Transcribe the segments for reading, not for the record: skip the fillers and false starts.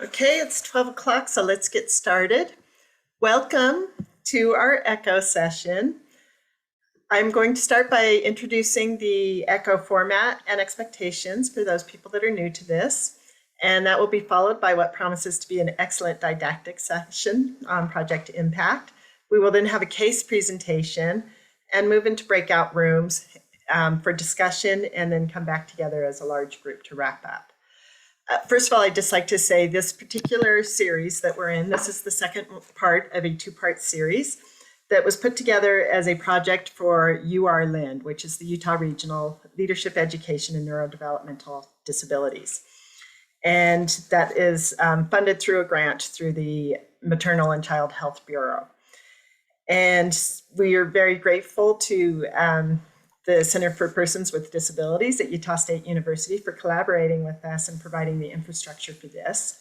Okay, it's 12 o'clock, so let's get started. Welcome to our ECHO session. I'm going to start by introducing the ECHO format and expectations for those people that are new to this. And that will be followed by what promises to be an excellent didactic session on Project ImPACT. We will then have a case presentation and move into breakout rooms for discussion and then come back together as a large group to wrap up. First of all, I'd just like to say this particular series that we're in, this is the second part of a two-part series that was put together as a project for UR-LIND, which is the Utah Regional Leadership Education and Neurodevelopmental Disabilities. And that is funded through a grant through the Maternal and Child Health Bureau. And we are very grateful to the Center for Persons with Disabilities at Utah State University for collaborating with us and providing the infrastructure for this.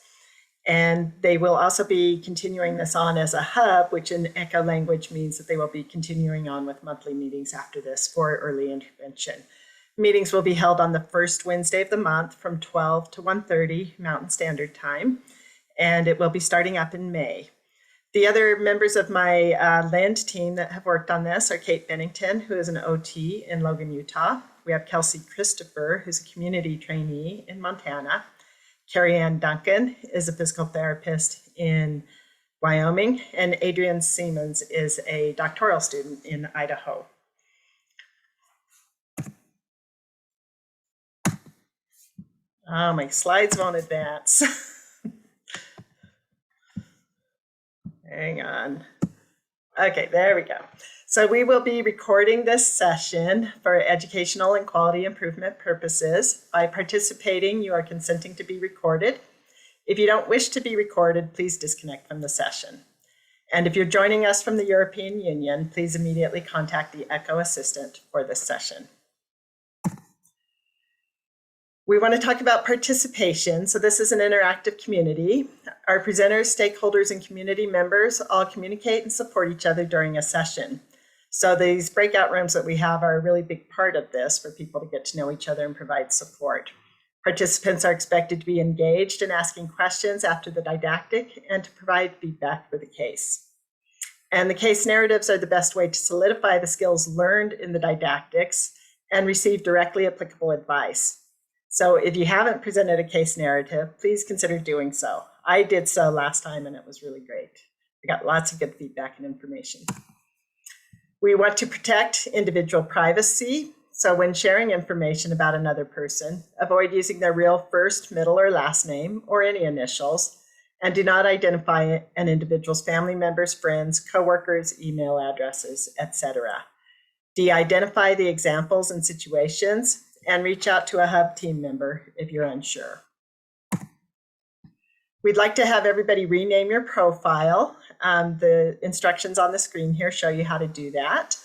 And they will also be continuing this on as a hub, which in ECHO language means that they will be continuing on with monthly meetings after this for early intervention. Meetings will be held on the first Wednesday of the month from 12 to 1:30 Mountain Standard Time, and it will be starting up in May. The other members of my LIND team that have worked on this are Kate Bennington, who is an OT in Logan, Utah. We have Kelsey Christopher, who's a community trainee in Montana. Carrie Ann Duncan is a physical therapist in Wyoming, and Adrian Siemens is a doctoral student in Idaho. Oh, my slides won't advance. Hang on. Okay, there we go. So we will be recording this session for educational and quality improvement purposes. By participating, you are consenting to be recorded. If you don't wish to be recorded, please disconnect from the session. And if you're joining us from the European Union, please immediately contact the ECHO assistant for this session. We want to talk about participation. So this is an interactive community. Our presenters, stakeholders, and community members all communicate and support each other during a session. So these breakout rooms that we have are a really big part of this for people to get to know each other and provide support. Participants are expected to be engaged in asking questions after the didactic and to provide feedback for the case. And the case narratives are the best way to solidify the skills learned in the didactics and receive directly applicable advice. So if you haven't presented a case narrative, please consider doing so. I did so last time and it was really great. I got lots of good feedback and information. We want to protect individual privacy. So when sharing information about another person, avoid using their real first, middle, or last name or any initials, and do not identify an individual's family members, friends, coworkers, email addresses, etc. De-identify the examples and situations, and reach out to a hub team member if you're unsure. We'd like to have everybody rename your profile. The instructions on the screen here show you how to do that.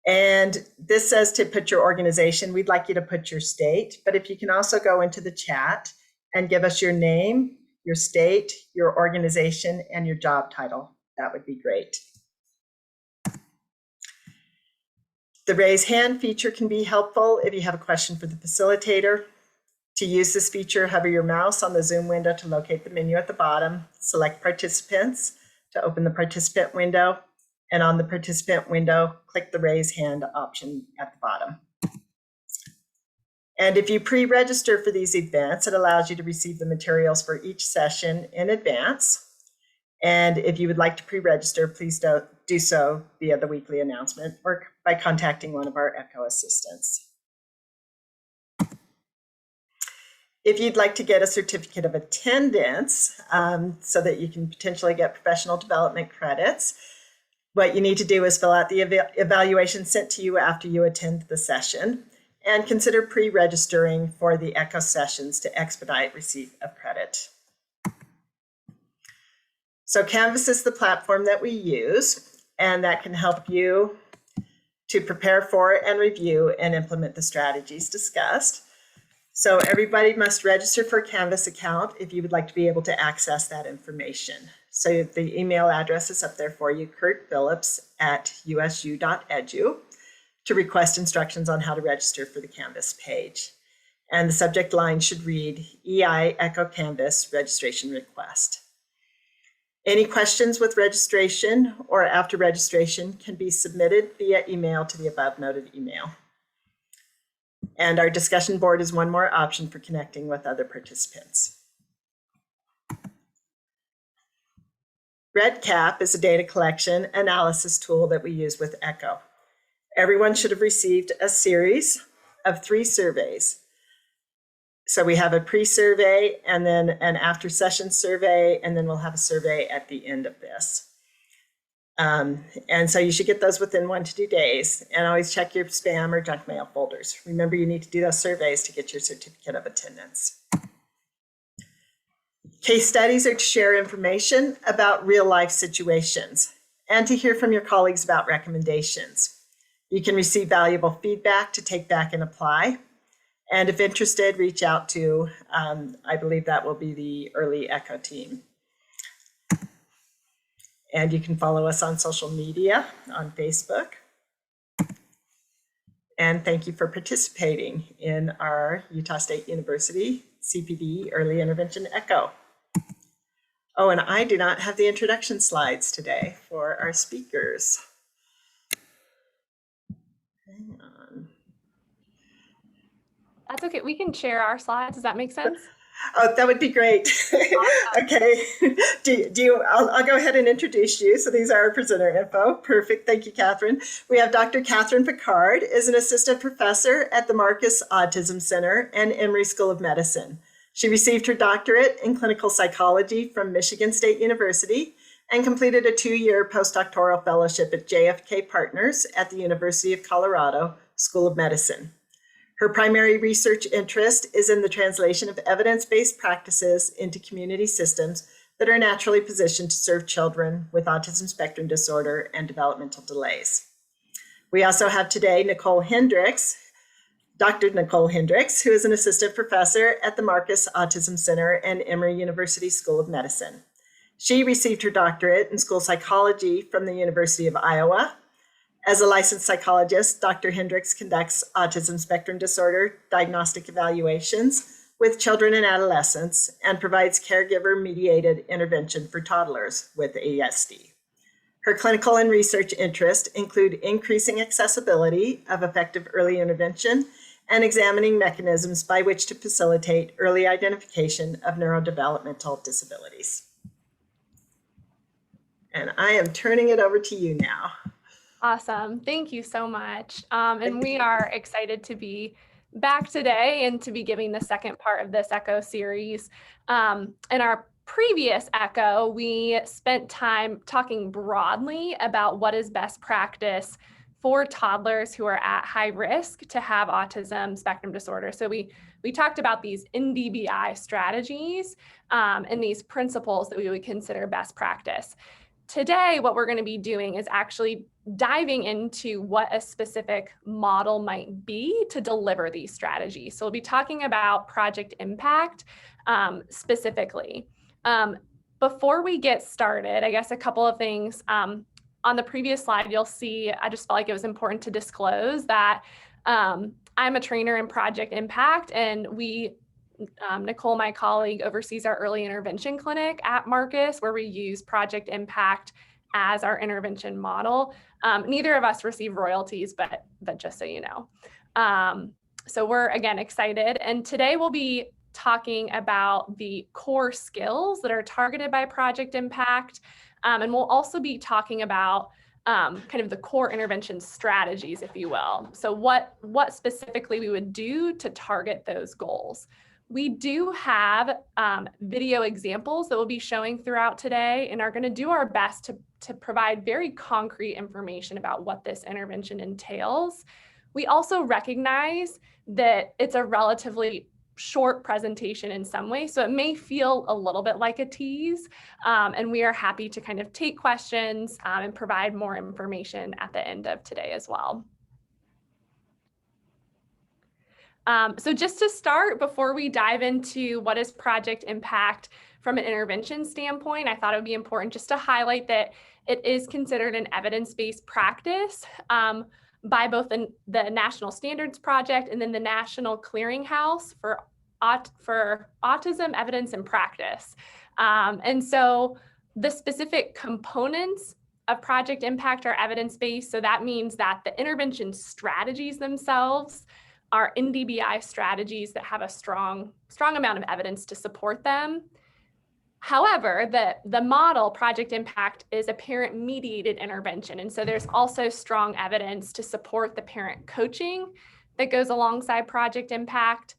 And this says to put your organization. We'd like you to put your state, but if you can also go into the chat and give us your name, your state, your organization, and your job title, that would be great. The raise hand feature can be helpful if you have a question for the facilitator. To use this feature, hover your mouse on the Zoom window to locate the menu at the bottom, select participants to open the participant window, and on the participant window, click the raise hand option at the bottom. And if you pre-register for these events, it allows you to receive the materials for each session in advance. And if you would like to pre-register, please do so via the weekly announcement or by contacting one of our ECHO assistants. If you'd like to get a certificate of attendance so that you can potentially get professional development credits, what you need to do is fill out the evaluation sent to you after you attend the session and consider pre-registering for the ECHO sessions to expedite receipt of credit. So Canvas is the platform that we use, and that can help you to prepare for and review and implement the strategies discussed. So everybody must register for a Canvas account if you would like to be able to access that information. So the email address is up there for you, kurtphillips@usu.edu, to request instructions on how to register for the Canvas page. And the subject line should read EI Echo Canvas registration request. Any questions with registration or after registration can be submitted via email to the above noted email. And our discussion board is one more option for connecting with other participants. REDCap is a data collection analysis tool that we use with ECHO. Everyone should have received a series of 3 surveys. So we have a pre-survey and then an after-session survey, and then we'll have a survey at the end of this. And so you should get those within 1 to 2 days, and always check your spam or junk mail folders. Remember, you need to do those surveys to get your certificate of attendance. Case studies are to share information about real-life situations and to hear from your colleagues about recommendations. You can receive valuable feedback to take back and apply. And if interested, reach out to, I believe that will be the early ECHO team. And you can follow us on social media, on Facebook. And thank you for participating in our Utah State University CPD Early Intervention ECHO. Oh, and I do not have the introduction slides today for our speakers. Hang on. That's okay. We can share our slides. Does that make sense? Oh, that would be great. Awesome. Okay. I'll go ahead and introduce you. So these are our presenter info. Perfect. Thank you, Catherine. We have Dr. Catherine Picard, is an assistant professor at the Marcus Autism Center and Emory School of Medicine. She received her doctorate in clinical psychology from Michigan State University and completed a 2-year postdoctoral fellowship at JFK Partners at the University of Colorado School of Medicine. Her primary research interest is in the translation of evidence-based practices into community systems that are naturally positioned to serve children with autism spectrum disorder and developmental delays. We also have today Nicole Hendricks, Dr. Nicole Hendricks, who is an assistant professor at the Marcus Autism Center and Emory University School of Medicine. She received her doctorate in school psychology from the University of Iowa. As a licensed psychologist, Dr. Hendricks conducts autism spectrum disorder diagnostic evaluations with children and adolescents and provides caregiver-mediated intervention for toddlers with ASD. Her clinical and research interests include increasing accessibility of effective early intervention and examining mechanisms by which to facilitate early identification of neurodevelopmental disabilities. And I am turning it over to you now. Awesome. Thank you so much. And we are excited to be back today and to be giving the second part of this ECHO series. In our previous ECHO, we spent time talking broadly about what is best practice for toddlers who are at high risk to have autism spectrum disorder. So we talked about these NDBI strategies and these principles that we would consider best practice. Today, what we're going to be doing is actually diving into what a specific model might be to deliver these strategies. So we'll be talking about Project ImPACT specifically. Before we get started, I guess a couple of things. On the previous slide, you'll see, I just felt like it was important to disclose that I'm a trainer in Project ImPACT, and Nicole, my colleague, oversees our early intervention clinic at Marcus, where we use Project ImPACT as our intervention model. Neither of us receive royalties, but just so you know. So we're, again, excited. And today we'll be talking about the core skills that are targeted by Project ImPACT. And we'll also be talking about kind of the core intervention strategies, if you will. So what specifically we would do to target those goals. We do have video examples that we'll be showing throughout today and are going to do our best to provide very concrete information about what this intervention entails. We also recognize that it's a relatively short presentation in some way, so it may feel a little bit like a tease, and we are happy to kind of take questions and provide more information at the end of today as well. So just to start, before we dive into what is Project ImPACT from an intervention standpoint, I thought it would be important just to highlight that it is considered an evidence-based practice. by both the National Standards Project and then the National Clearinghouse for Autism Evidence and Practice. And so the specific components of Project ImPACT are evidence-based. So that means that the intervention strategies themselves are NDBI strategies that have a strong amount of evidence to support them. However, the model, Project ImPACT, is a parent-mediated intervention. And so there's also strong evidence to support the parent coaching that goes alongside Project ImPACT,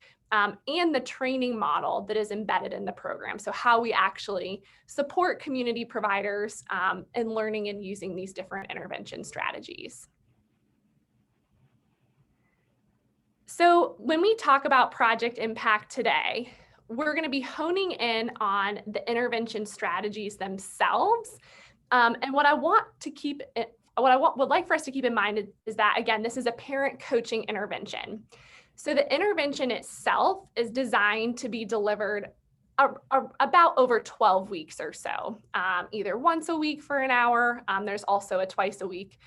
and the training model that is embedded in the program. So how we actually support community providers in learning and using these different intervention strategies. So when we talk about Project ImPACT today, we're going to be honing in on the intervention strategies themselves. And what I want to keep it, would like for us to keep in mind is that, again, this is a parent coaching intervention. So the intervention itself is designed to be delivered about over 12 weeks or so, either once a week for an hour. There's also a twice a week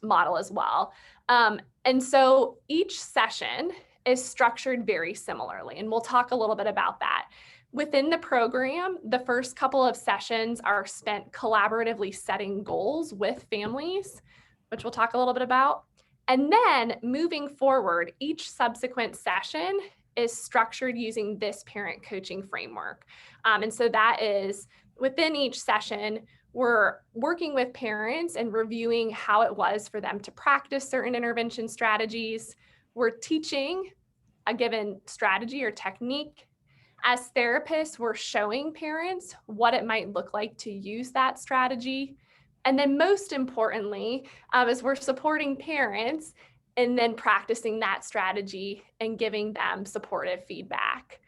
model as well. And so each session is structured very similarly, and we'll talk a little bit about that. Within the program, the first couple of sessions are spent collaboratively setting goals with families, which we'll talk a little bit about. And then moving forward, each subsequent session is structured using this parent coaching framework. And so that is within each session, we're working with parents and reviewing how it was for them to practice certain intervention strategies. We're teaching a given strategy or technique. As therapists, we're showing parents what it might look like to use that strategy. And then most importantly, is we're supporting parents and then practicing that strategy and giving them supportive feedback.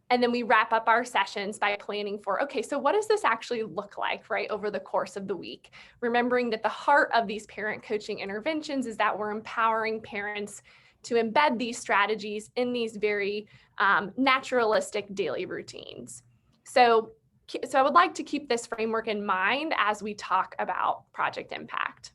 And then we wrap up our sessions by planning for, okay, so what does this actually look like, right, over the course of the week? Remembering that the heart of these parent coaching interventions is that we're empowering parents to embed these strategies in these very naturalistic daily routines. So I would like to keep this framework in mind as we talk about Project ImPACT.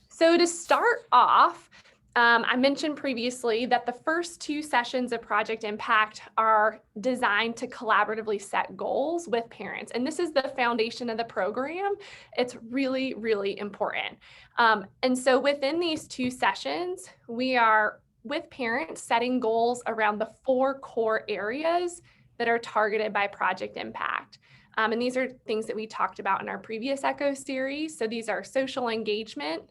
So to start off, I mentioned previously that the first two sessions of Project ImPACT are designed to collaboratively set goals with parents. And this is the foundation of the program. It's really, really important. And so within these two sessions, we are with parents setting goals around the 4 core areas that are targeted by Project ImPACT. And these are things that we talked about in our previous ECHO series. So these are social engagement,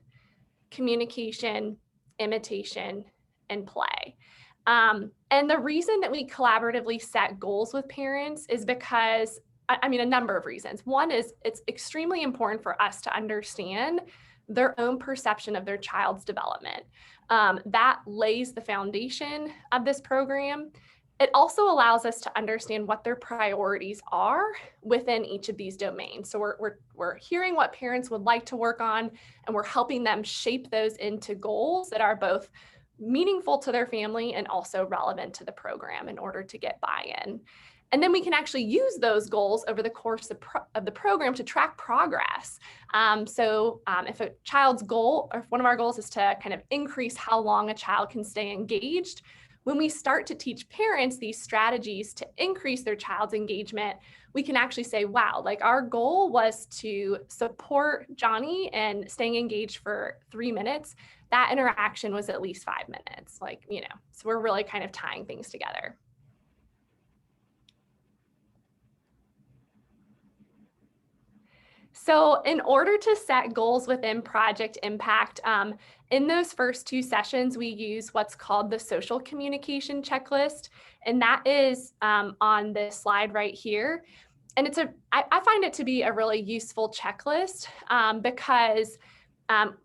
communication, imitation, and play. And the reason that we collaboratively set goals with parents is because, I mean, a number of reasons. One is it's extremely important for us to understand their own perception of their child's development. That lays the foundation of this program. It also allows us to understand what their priorities are within each of these domains. So we're hearing what parents would like to work on, and we're helping them shape those into goals that are both meaningful to their family and also relevant to the program in order to get buy-in. And then we can actually use those goals over the course of the program to track progress. If a child's goal, or if one of our goals is to kind of increase how long a child can stay engaged, when we start to teach parents these strategies to increase their child's engagement, we can actually say, wow, like our goal was to support Johnny and staying engaged for 3 minutes. That interaction was at least 5 minutes, so we're really kind of tying things together. So in order to set goals within Project ImPACT, in those first 2 sessions, we use what's called the social communication checklist. And that is on this slide right here. And I find it to be a really useful checklist because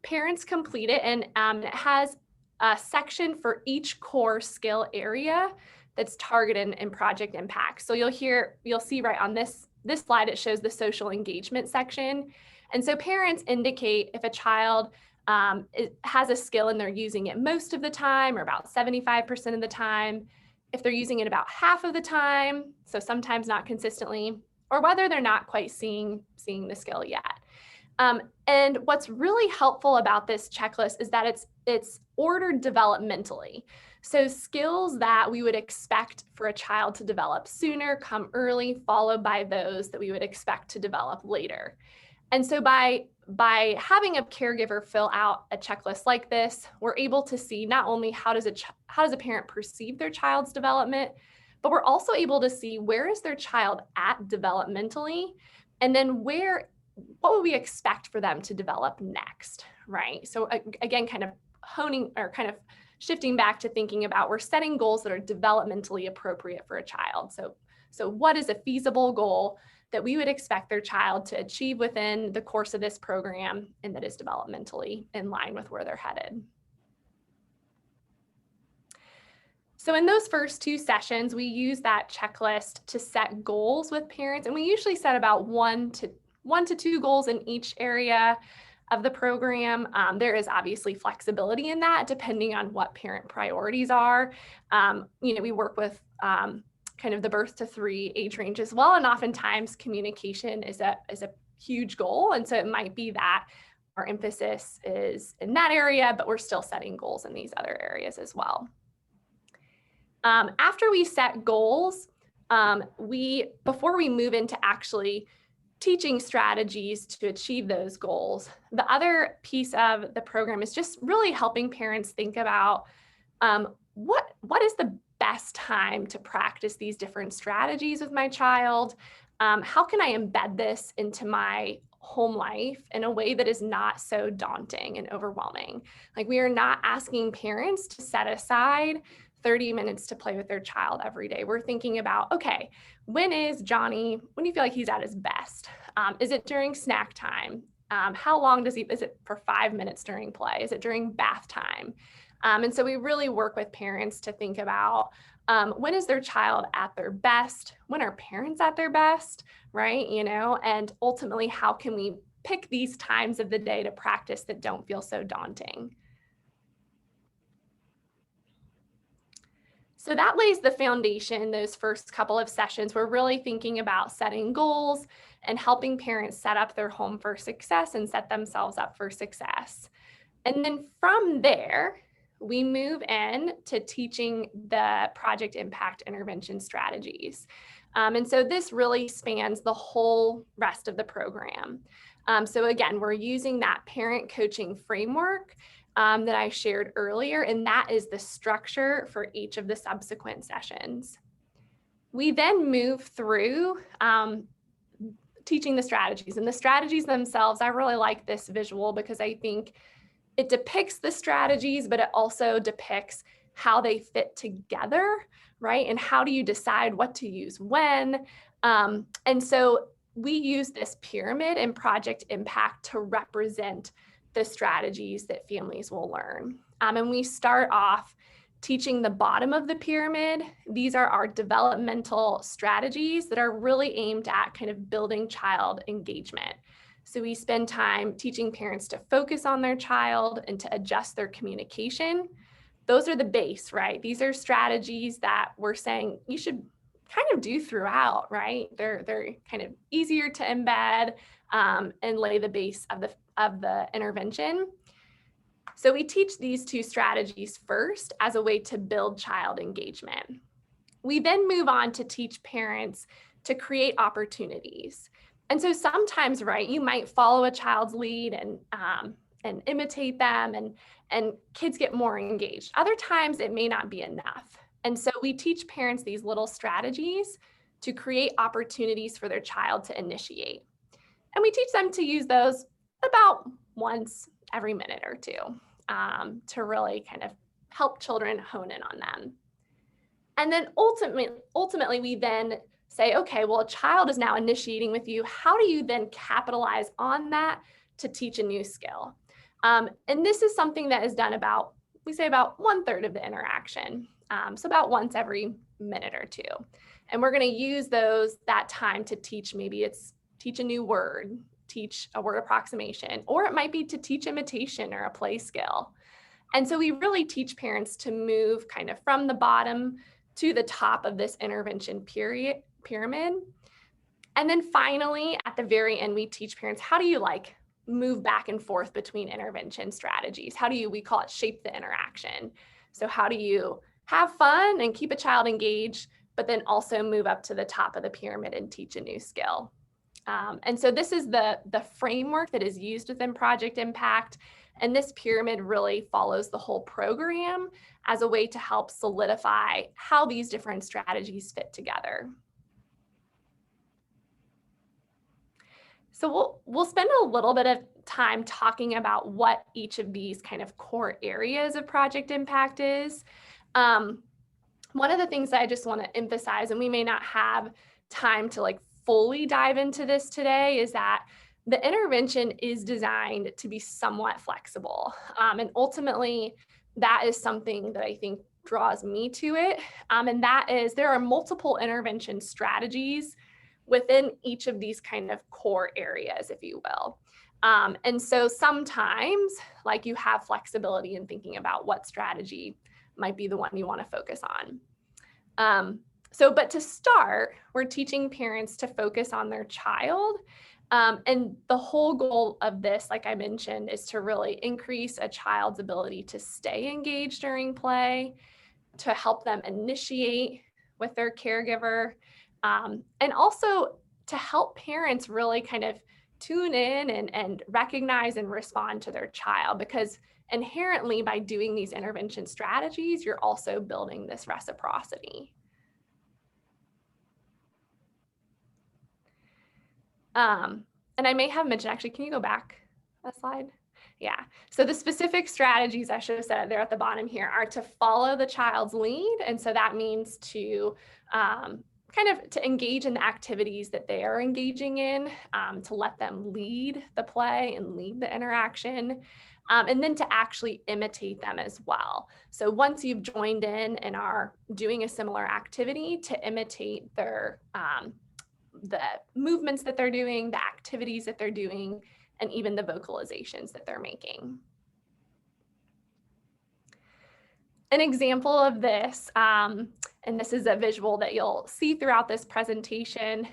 parents complete it, and it has a section for each core skill area that's targeted in Project ImPACT. So you'll see right on this slide, it shows the social engagement section. And so parents indicate if a child has a skill and they're using it most of the time, or about 75% of the time, if they're using it about half of the time, so sometimes not consistently, or whether they're not quite seeing the skill yet. And what's really helpful about this checklist is that it's ordered developmentally. So skills that we would expect for a child to develop sooner come early, followed by those that we would expect to develop later. And so by having a caregiver fill out a checklist like this, we're able to see not only how does a parent perceive their child's development, but we're also able to see where is their child at developmentally, and then what would we expect for them to develop next, right? So again, kind of honing or kind of shifting back to thinking about we're setting goals that are developmentally appropriate for a child. So what is a feasible goal that we would expect their child to achieve within the course of this program and that is developmentally in line with where they're headed? So in those first 2 sessions, we use that checklist to set goals with parents, and we usually set about one to 2 goals in each area of the program. There is obviously flexibility in that depending on what parent priorities are. We work with kind of the birth to 3 age range as well, and oftentimes communication is a huge goal, and so it might be that our emphasis is in that area, but we're still setting goals in these other areas as well. After we set goals, before we move into actually teaching strategies to achieve those goals, the other piece of the program is just really helping parents think about what is the best time to practice these different strategies with my child? How can I embed this into my home life in a way that is not so daunting and overwhelming? Like, we are not asking parents to set aside 30 minutes to play with their child every day. We're thinking about, okay, when do you feel like he's at his best? Is it during snack time? How long is it for 5 minutes during play? Is it during bath time? And so we really work with parents to think about when is their child at their best? When are parents at their best, right? And ultimately, how can we pick these times of the day to practice that don't feel so daunting? So that lays the foundation. Those first couple of sessions, we're really thinking about setting goals and helping parents set up their home for success and set themselves up for success. And then from there, we move in to teaching the Project ImPACT intervention strategies. And so this really spans the whole rest of the program. So again, we're using that parent coaching framework that I shared earlier, and that is the structure for each of the subsequent sessions. We then move through teaching the strategies, and the strategies themselves, I really like this visual because I think it depicts the strategies, but it also depicts how they fit together, right? And how do you decide what to use when? And so we use this pyramid in Project ImPACT to represent the strategies that families will learn. And we start off teaching the bottom of the pyramid. These are our developmental strategies that are really aimed at kind of building child engagement. So we spend time teaching parents to focus on their child and to adjust their communication. Those are the base, right? These are strategies that we're saying you should kind of do throughout, right? They're kind of easier to embed and lay the base of the intervention. So we teach these 2 strategies first as a way to build child engagement. We then move on to teach parents to create opportunities. And so sometimes, right, you might follow a child's lead and imitate them, and kids get more engaged. Other times it may not be enough. And so we teach parents these little strategies to create opportunities for their child to initiate. And we teach them to use those about once every minute or 2 to really kind of help children hone in on them. And then ultimately, we then say, okay, well, a child is now initiating with you. How do you then capitalize on that to teach a new skill? And this is something that is done about 1/3 of the interaction. So about once every minute or 2. And we're going to use that time to teach, maybe it's teach a new word, teach a word approximation, or it might be to teach imitation or a play skill. And so we really teach parents to move kind of from the bottom to the top of this intervention pyramid. And then finally, at the very end, we teach parents, how do you move back and forth between intervention strategies? How do you, we call it shape the interaction. So how do you have fun and keep a child engaged, but then also move up to the top of the pyramid and teach a new skill? And so this is the framework that is used within Project ImPACT. And this pyramid really follows the whole program as a way to help solidify how these different strategies fit together. So we'll spend a little bit of time talking about what each of these kind of core areas of Project ImPACT is. One of the things that I just want to emphasize, and we may not have time to like fully dive into this today, is that the intervention is designed to be somewhat flexible. And ultimately, that is something that I think draws me to it. And that is, there are multiple intervention strategies within each of these kind of core areas, if you will. And so sometimes, like, you have flexibility in thinking about what strategy might be the one you want to focus on. But to start, we're teaching parents to focus on their child. And the whole goal of this, like I mentioned, is to really increase a child's ability to stay engaged during play, to help them initiate with their caregiver, and also to help parents really kind of tune in and recognize and respond to their child, because inherently by doing these intervention strategies, you're also building this reciprocity. And I may have mentioned, actually, can you go back a slide? Yeah, so the specific strategies, I should have said there at the bottom here, are to follow the child's lead. And so that means to to engage in the activities that they are engaging in, to let them lead the play and lead the interaction, and then to actually imitate them as well. So once you've joined in and are doing a similar activity, to imitate their the movements that they're doing, the activities that they're doing, and even the vocalizations that they're making. An example of this, and this is a visual that you'll see throughout this presentation,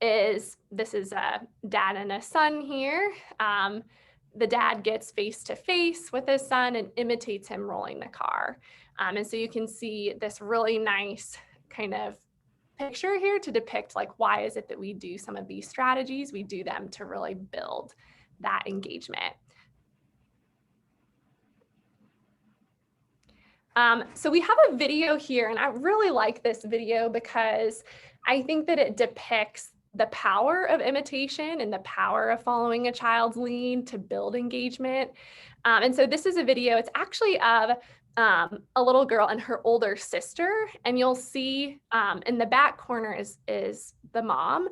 is a dad and a son here. The dad gets face to face with his son and imitates him rolling the car. And so you can see this really nice kind of picture here to depict, like, why is it that we do some of these strategies? We do them to really build that engagement. So we have a video here, and I really like this video because I think that it depicts the power of imitation and the power of following a child's lead to build engagement. And so this is a video, it's actually of a little girl and her older sister, and you'll see in the back corner is the mom,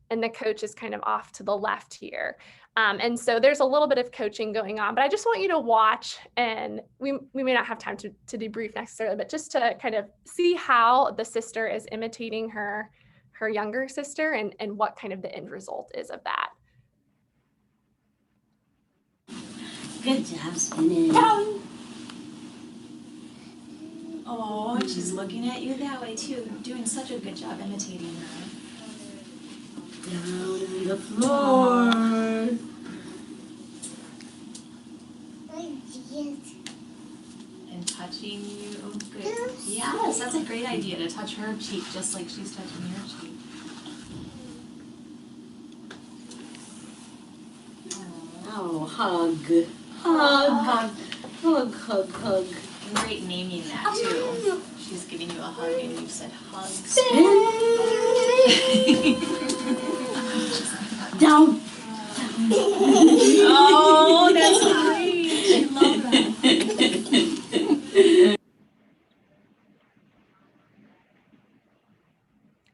and the coach is kind of off to the left here. And so there's a little bit of coaching going on, but I just want you to watch, and we may not have time to debrief necessarily, but just to kind of see how the sister is imitating her younger sister, and what kind of the end result is of that. Good job, spinning. Oh, and she's looking at you that way too. Doing such a good job imitating her. Down on the floor. And touching you. Good. Yes, that's a great idea, to touch her cheek just like she's touching your cheek. Oh, hug. Hug. Hug, hug, hug. Great naming that too. She's giving you a hug and you said hug. Down. Oh, that's great. I love that.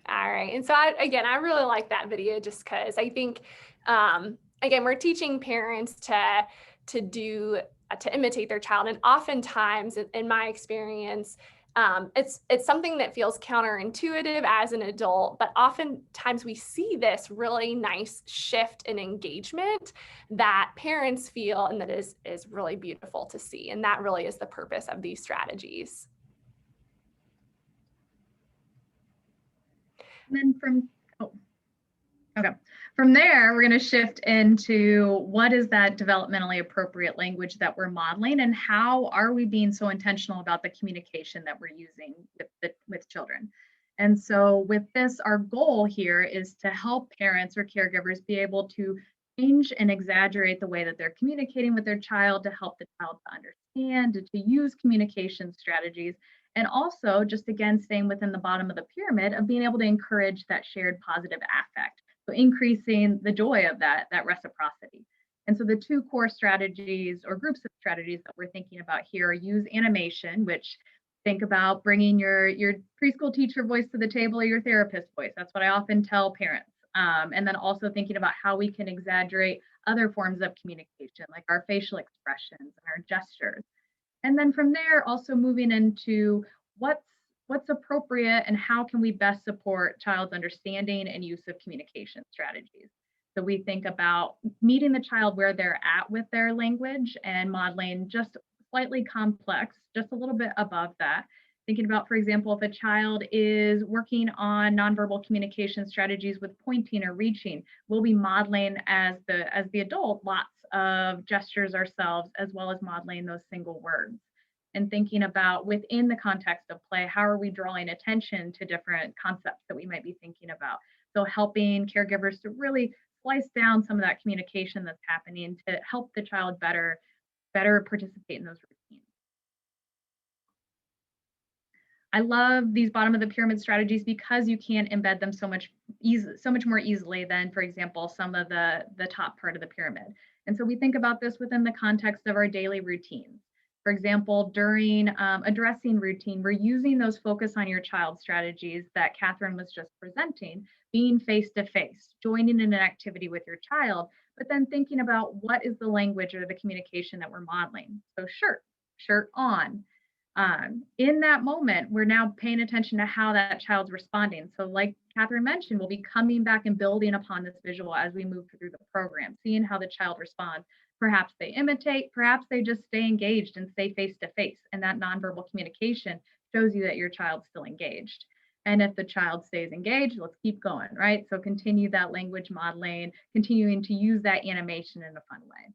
All right, and so I really like that video, just because I think, again, we're teaching parents to imitate their child, and oftentimes, in my experience, it's something that feels counterintuitive as an adult, but oftentimes we see this really nice shift in engagement that parents feel, and that is really beautiful to see. And that really is the purpose of these strategies. And then Okay. From there, we're going to shift into what is that developmentally appropriate language that we're modeling, and how are we being so intentional about the communication that we're using with children. And so with this, our goal here is to help parents or caregivers be able to change and exaggerate the way that they're communicating with their child to help the child to understand, to use communication strategies, and also just again staying within the bottom of the pyramid of being able to encourage that shared positive affect. So increasing the joy of that reciprocity. And so the two core strategies or groups of strategies that we're thinking about here are use animation, which think about bringing your preschool teacher voice to the table or your therapist voice. That's what I often tell parents. And then also thinking about how we can exaggerate other forms of communication, like our facial expressions and our gestures. And then from there, also moving into what's appropriate and how can we best support child's understanding and use of communication strategies. So we think about meeting the child where they're at with their language and modeling just slightly complex, just a little bit above that. Thinking about, for example, if a child is working on nonverbal communication strategies with pointing or reaching, we'll be modeling as the adult lots of gestures ourselves, as well as modeling those single words. And thinking about within the context of play, how are we drawing attention to different concepts that we might be thinking about? So helping caregivers to really slice down some of that communication that's happening to help the child better participate in those routines. I love these bottom of the pyramid strategies because you can embed them so much more easily than, for example, some of the top part of the pyramid. And so we think about this within the context of our daily routines. For example, during a dressing routine, we're using those focus on your child strategies that Catherine was just presenting, being face-to-face, joining in an activity with your child, but then thinking about what is the language or the communication that we're modeling. So shirt on. In that moment, we're now paying attention to how that child's responding. So like Catherine mentioned, we'll be coming back and building upon this visual as we move through the program, seeing how the child responds. Perhaps they imitate, perhaps they just stay engaged and stay face-to-face. And that nonverbal communication shows you that your child's still engaged. And if the child stays engaged, let's keep going, right? So continue that language modeling, continuing to use that animation in a fun way.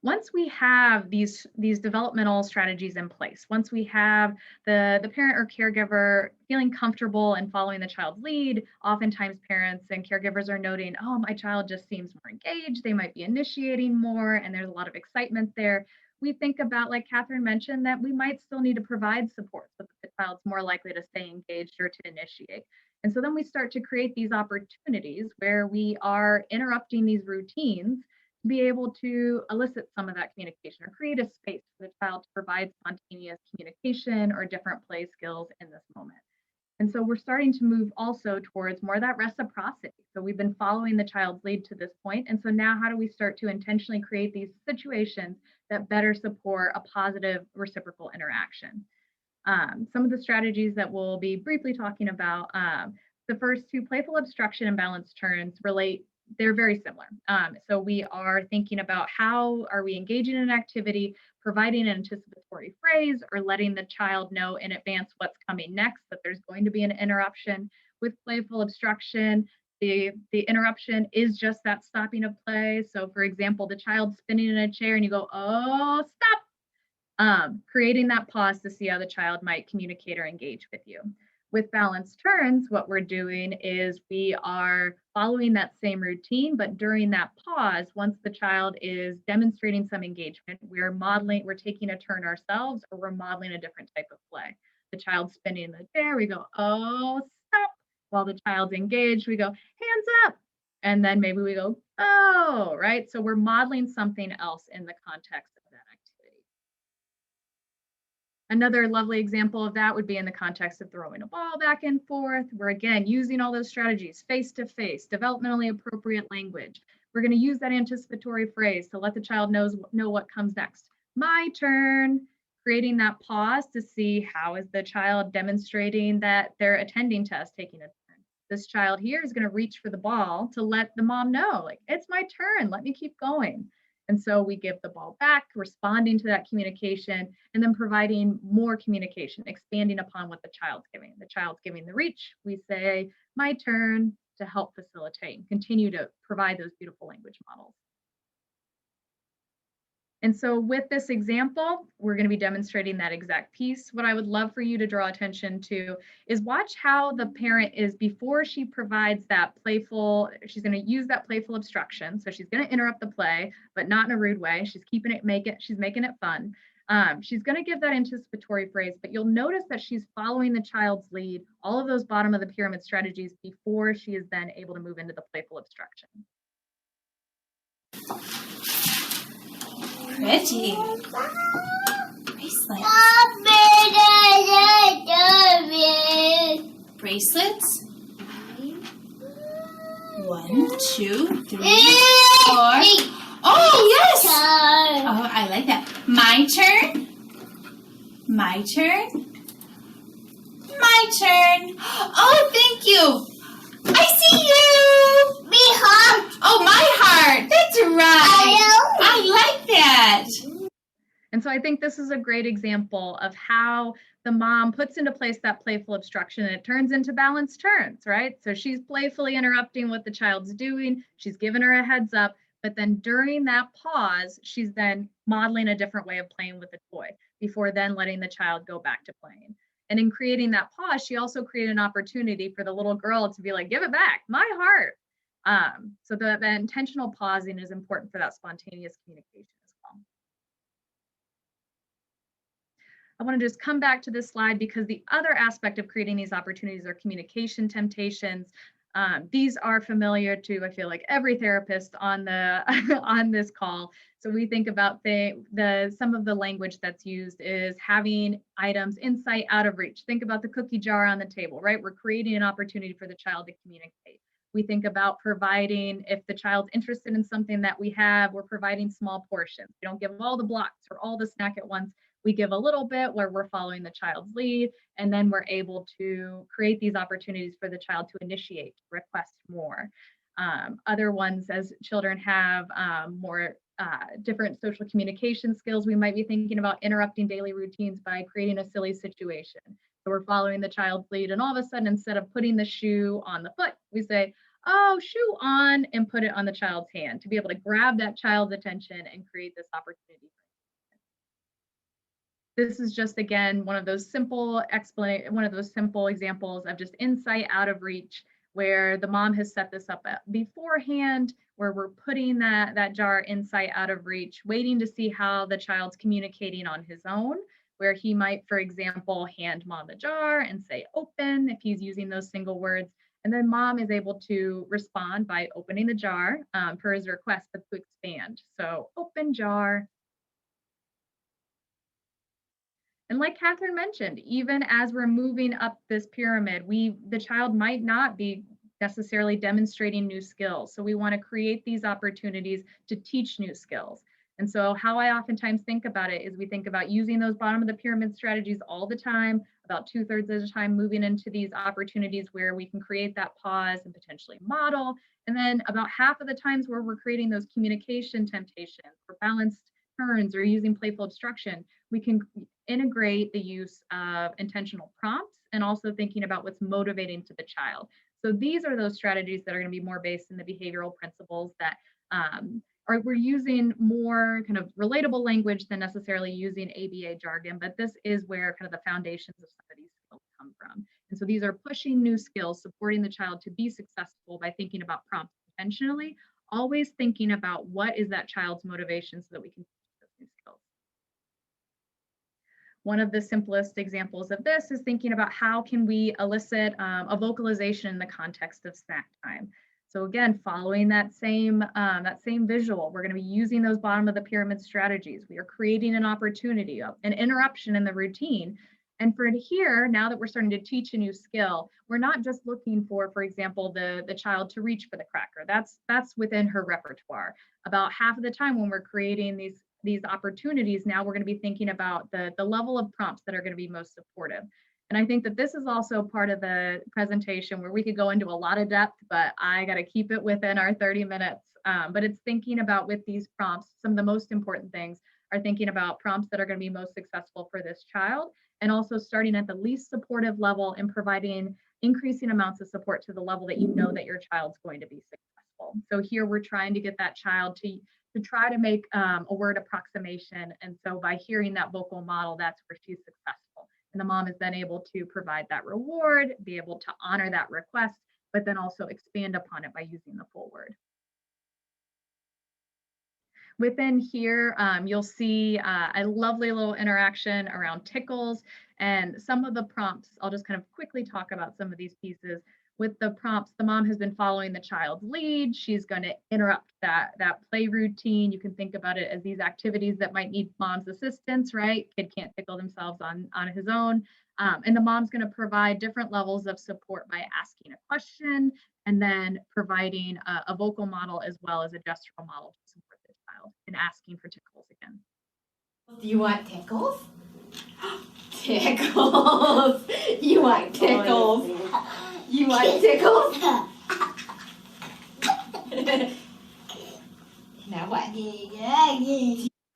Once we have these developmental strategies in place, once we have the parent or caregiver feeling comfortable and following the child's lead, oftentimes parents and caregivers are noting, oh, my child just seems more engaged, they might be initiating more, and there's a lot of excitement there. We think about, like Catherine mentioned, that we might still need to provide support so that the child's more likely to stay engaged or to initiate. And so then we start to create these opportunities where we are interrupting these routines, be able to elicit some of that communication or create a space for the child to provide spontaneous communication or different play skills in this moment. And so we're starting to move also towards more of that reciprocity. So we've been following the child's lead to this point. And so now how do we start to intentionally create these situations that better support a positive reciprocal interaction? Some of the strategies that we'll be briefly talking about, the first two, playful obstruction and balanced turns, they're very similar. So we are thinking about how are we engaging in an activity, providing an anticipatory phrase, or letting the child know in advance what's coming next, that there's going to be an interruption. With playful obstruction, the interruption is just that stopping of play. So for example, the child's spinning in a chair and you go, oh, stop. Creating that pause to see how the child might communicate or engage with you. With balanced turns, what we're doing is we are following that same routine, but during that pause, once the child is demonstrating some engagement, we're taking a turn ourselves, or we're modeling a different type of play. The child's spinning in the chair, we go, oh, stop. While the child's engaged, we go, hands up. And then maybe we go, oh, right? So we're modeling something else in the context of that activity. Another lovely example of that would be in the context of throwing a ball back and forth. We're again using all those strategies, face-to-face, developmentally appropriate language. We're going to use that anticipatory phrase to let the child know what comes next. My turn. Creating that pause to see how is the child demonstrating that they're attending to us taking a turn. This child here is going to reach for the ball to let the mom know, like, it's my turn, let me keep going. And so we give the ball back, responding to that communication, and then providing more communication, expanding upon what the child's giving. The child's giving the reach. We say, my turn, to help facilitate and continue to provide those beautiful language models. And so with this example, we're going to be demonstrating that exact piece. What I would love for you to draw attention to is watch how the parent is, before she provides that playful, she's going to use that playful obstruction. So she's going to interrupt the play, but not in a rude way. She's keeping it, she's making it fun. She's going to give that anticipatory phrase, but you'll notice that she's following the child's lead, all of those bottom of the pyramid strategies before she is then able to move into the playful obstruction. Pretty. Bracelets. Bracelets. 1, 2, 3, 4. Oh, yes. Oh, I like that. My turn. My turn. My turn. Oh, thank you. I see you. Me heart. Oh, my heart. That's right. I like that. And so I think this is a great example of how the mom puts into place that playful obstruction and it turns into balanced turns, right? So she's playfully interrupting what the child's doing. She's giving her a heads up, but then during that pause, she's then modeling a different way of playing with the toy before then letting the child go back to playing. And in creating that pause, she also created an opportunity for the little girl to be like, give it back, my heart. So the intentional pausing is important for that spontaneous communication as well. I want to just come back to this slide because the other aspect of creating these opportunities are communication temptations. These are familiar to, I feel like, every therapist on the on this call. So we think about some of the language that's used is having items in sight, out of reach. Think about the cookie jar on the table, right? We're creating an opportunity for the child to communicate. We think about providing, if the child's interested in something that we have, we're providing small portions. We don't give all the blocks or all the snack at once. We give a little bit where we're following the child's lead, and then we're able to create these opportunities for the child to initiate, request more. Other ones, as children have more different social communication skills, we might be thinking about interrupting daily routines by creating a silly situation. So we're following the child's lead, and all of a sudden, instead of putting the shoe on the foot, we say, oh, shoe on, and put it on the child's hand to be able to grab that child's attention and create this opportunity. This is just, again, one of those simple examples of just insight, out of reach, where the mom has set this up beforehand, where we're putting that jar insight, out of reach, waiting to see how the child's communicating on his own, where he might, for example, hand mom the jar and say open if he's using those single words. And then mom is able to respond by opening the jar per his request, but to expand. So open jar. And like Catherine mentioned, even as we're moving up this pyramid, the child might not be necessarily demonstrating new skills. So we want to create these opportunities to teach new skills. And so how I oftentimes think about it is we think about using those bottom of the pyramid strategies all the time, about 2/3 of the time moving into these opportunities where we can create that pause and potentially model. And then about half of the times where we're creating those communication temptations or balanced turns or using playful obstruction, we can integrate the use of intentional prompts and also thinking about what's motivating to the child. So these are those strategies that are going to be more based in the behavioral principles that we're using more kind of relatable language than necessarily using ABA jargon, but this is where kind of the foundations of some of these skills come from. And so these are pushing new skills, supporting the child to be successful by thinking about prompts intentionally, always thinking about what is that child's motivation so that we can teach those new skills. One of the simplest examples of this is thinking about how can we elicit a vocalization in the context of snack time. So again, following that same visual, we're going to be using those bottom of the pyramid strategies. We are creating an opportunity, an interruption in the routine. And for here, now that we're starting to teach a new skill, we're not just looking for example, the child to reach for the cracker. That's within her repertoire. About half of the time when we're creating these opportunities, now we're going to be thinking about the level of prompts that are going to be most supportive. And I think that this is also part of the presentation where we could go into a lot of depth, but I got to keep it within our 30 minutes. But it's thinking about with these prompts, some of the most important things are thinking about prompts that are going to be most successful for this child, and also starting at the least supportive level and providing increasing amounts of support to the level that you know that your child's going to be successful. So here we're trying to get that child to try to make a word approximation. And so by hearing that vocal model, that's where she's successful. And the mom is then able to provide that reward, be able to honor that request, but then also expand upon it by using the full word. Within here, you'll see a lovely little interaction around tickles and some of the prompts. I'll just kind of quickly talk about some of these pieces. With the prompts, the mom has been following the child's lead. She's going to interrupt that play routine. You can think about it as these activities that might need mom's assistance, right? Kid can't tickle themselves on his own. And the mom's going to provide different levels of support by asking a question and then providing a vocal model as well as a gestural model to support the child and asking for tickles again. Do you want tickles? Tickles. You want tickles? You want tickles? Now what?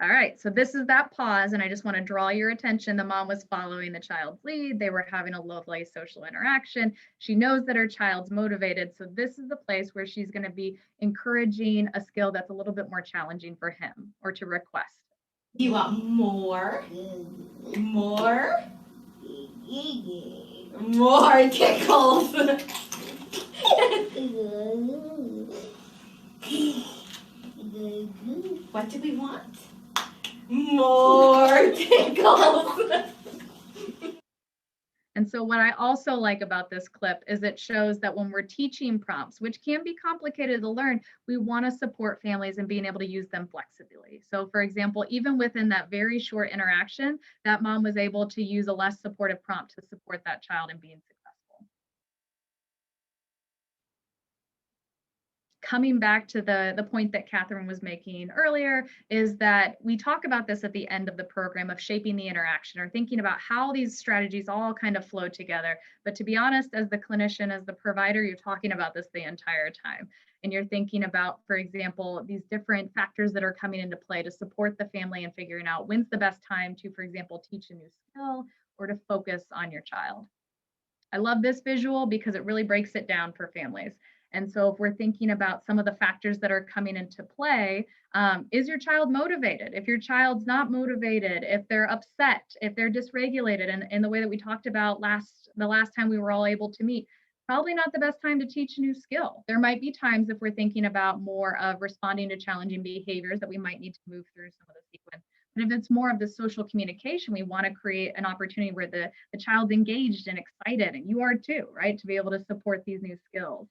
All right, so this is that pause, and I just want to draw your attention. The mom was following the child's lead. They were having a lovely social interaction. She knows that her child's motivated, so this is the place where she's going to be encouraging a skill that's a little bit more challenging for him or to request. Do you want more? More? More tickles. What do we want? More tickles. And so what I also like about this clip is it shows that when we're teaching prompts, which can be complicated to learn, we want to support families in being able to use them flexibly. So for example, even within that very short interaction, that mom was able to use a less supportive prompt to support that child in being successful. Coming back to the point that Catherine was making earlier is that we talk about this at the end of the program of shaping the interaction or thinking about how these strategies all kind of flow together. But to be honest, as the clinician, as the provider, you're talking about this the entire time. And you're thinking about, for example, these different factors that are coming into play to support the family and figuring out when's the best time to, for example, teach a new skill or to focus on your child. I love this visual because it really breaks it down for families. And so if we're thinking about some of the factors that are coming into play, is your child motivated? If your child's not motivated, if they're upset, if they're dysregulated, and in the way that we talked about the last time we were all able to meet, probably not the best time to teach a new skill. There might be times if we're thinking about more of responding to challenging behaviors that we might need to move through some of the sequence. But if it's more of the social communication, we want to create an opportunity where the child's engaged and excited, and you are too, right, to be able to support these new skills.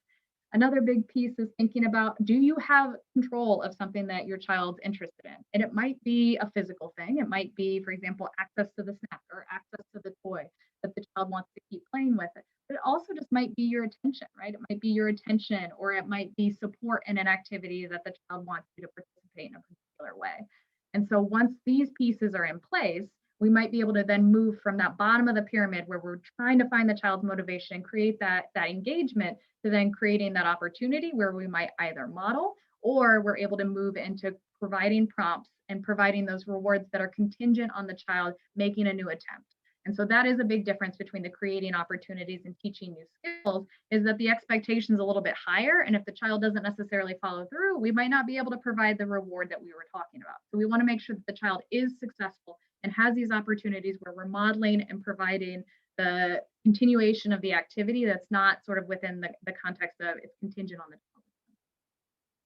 Another big piece is thinking about, do you have control of something that your child's interested in? And it might be a physical thing. It might be, for example, access to the snack or access to the toy that the child wants to keep playing with it. But it also just might be your attention, right? It might be your attention, or it might be support in an activity that the child wants you to participate in a particular way. And so once these pieces are in place, we might be able to then move from that bottom of the pyramid where we're trying to find the child's motivation and create that engagement to then creating that opportunity where we might either model or we're able to move into providing prompts and providing those rewards that are contingent on the child making a new attempt. And so that is a big difference between the creating opportunities and teaching new skills, is that the expectation is a little bit higher. And if the child doesn't necessarily follow through, we might not be able to provide the reward that we were talking about. So we want to make sure that the child is successful and has these opportunities where we're modeling and providing the continuation of the activity that's not sort of within the context of it's contingent on the child.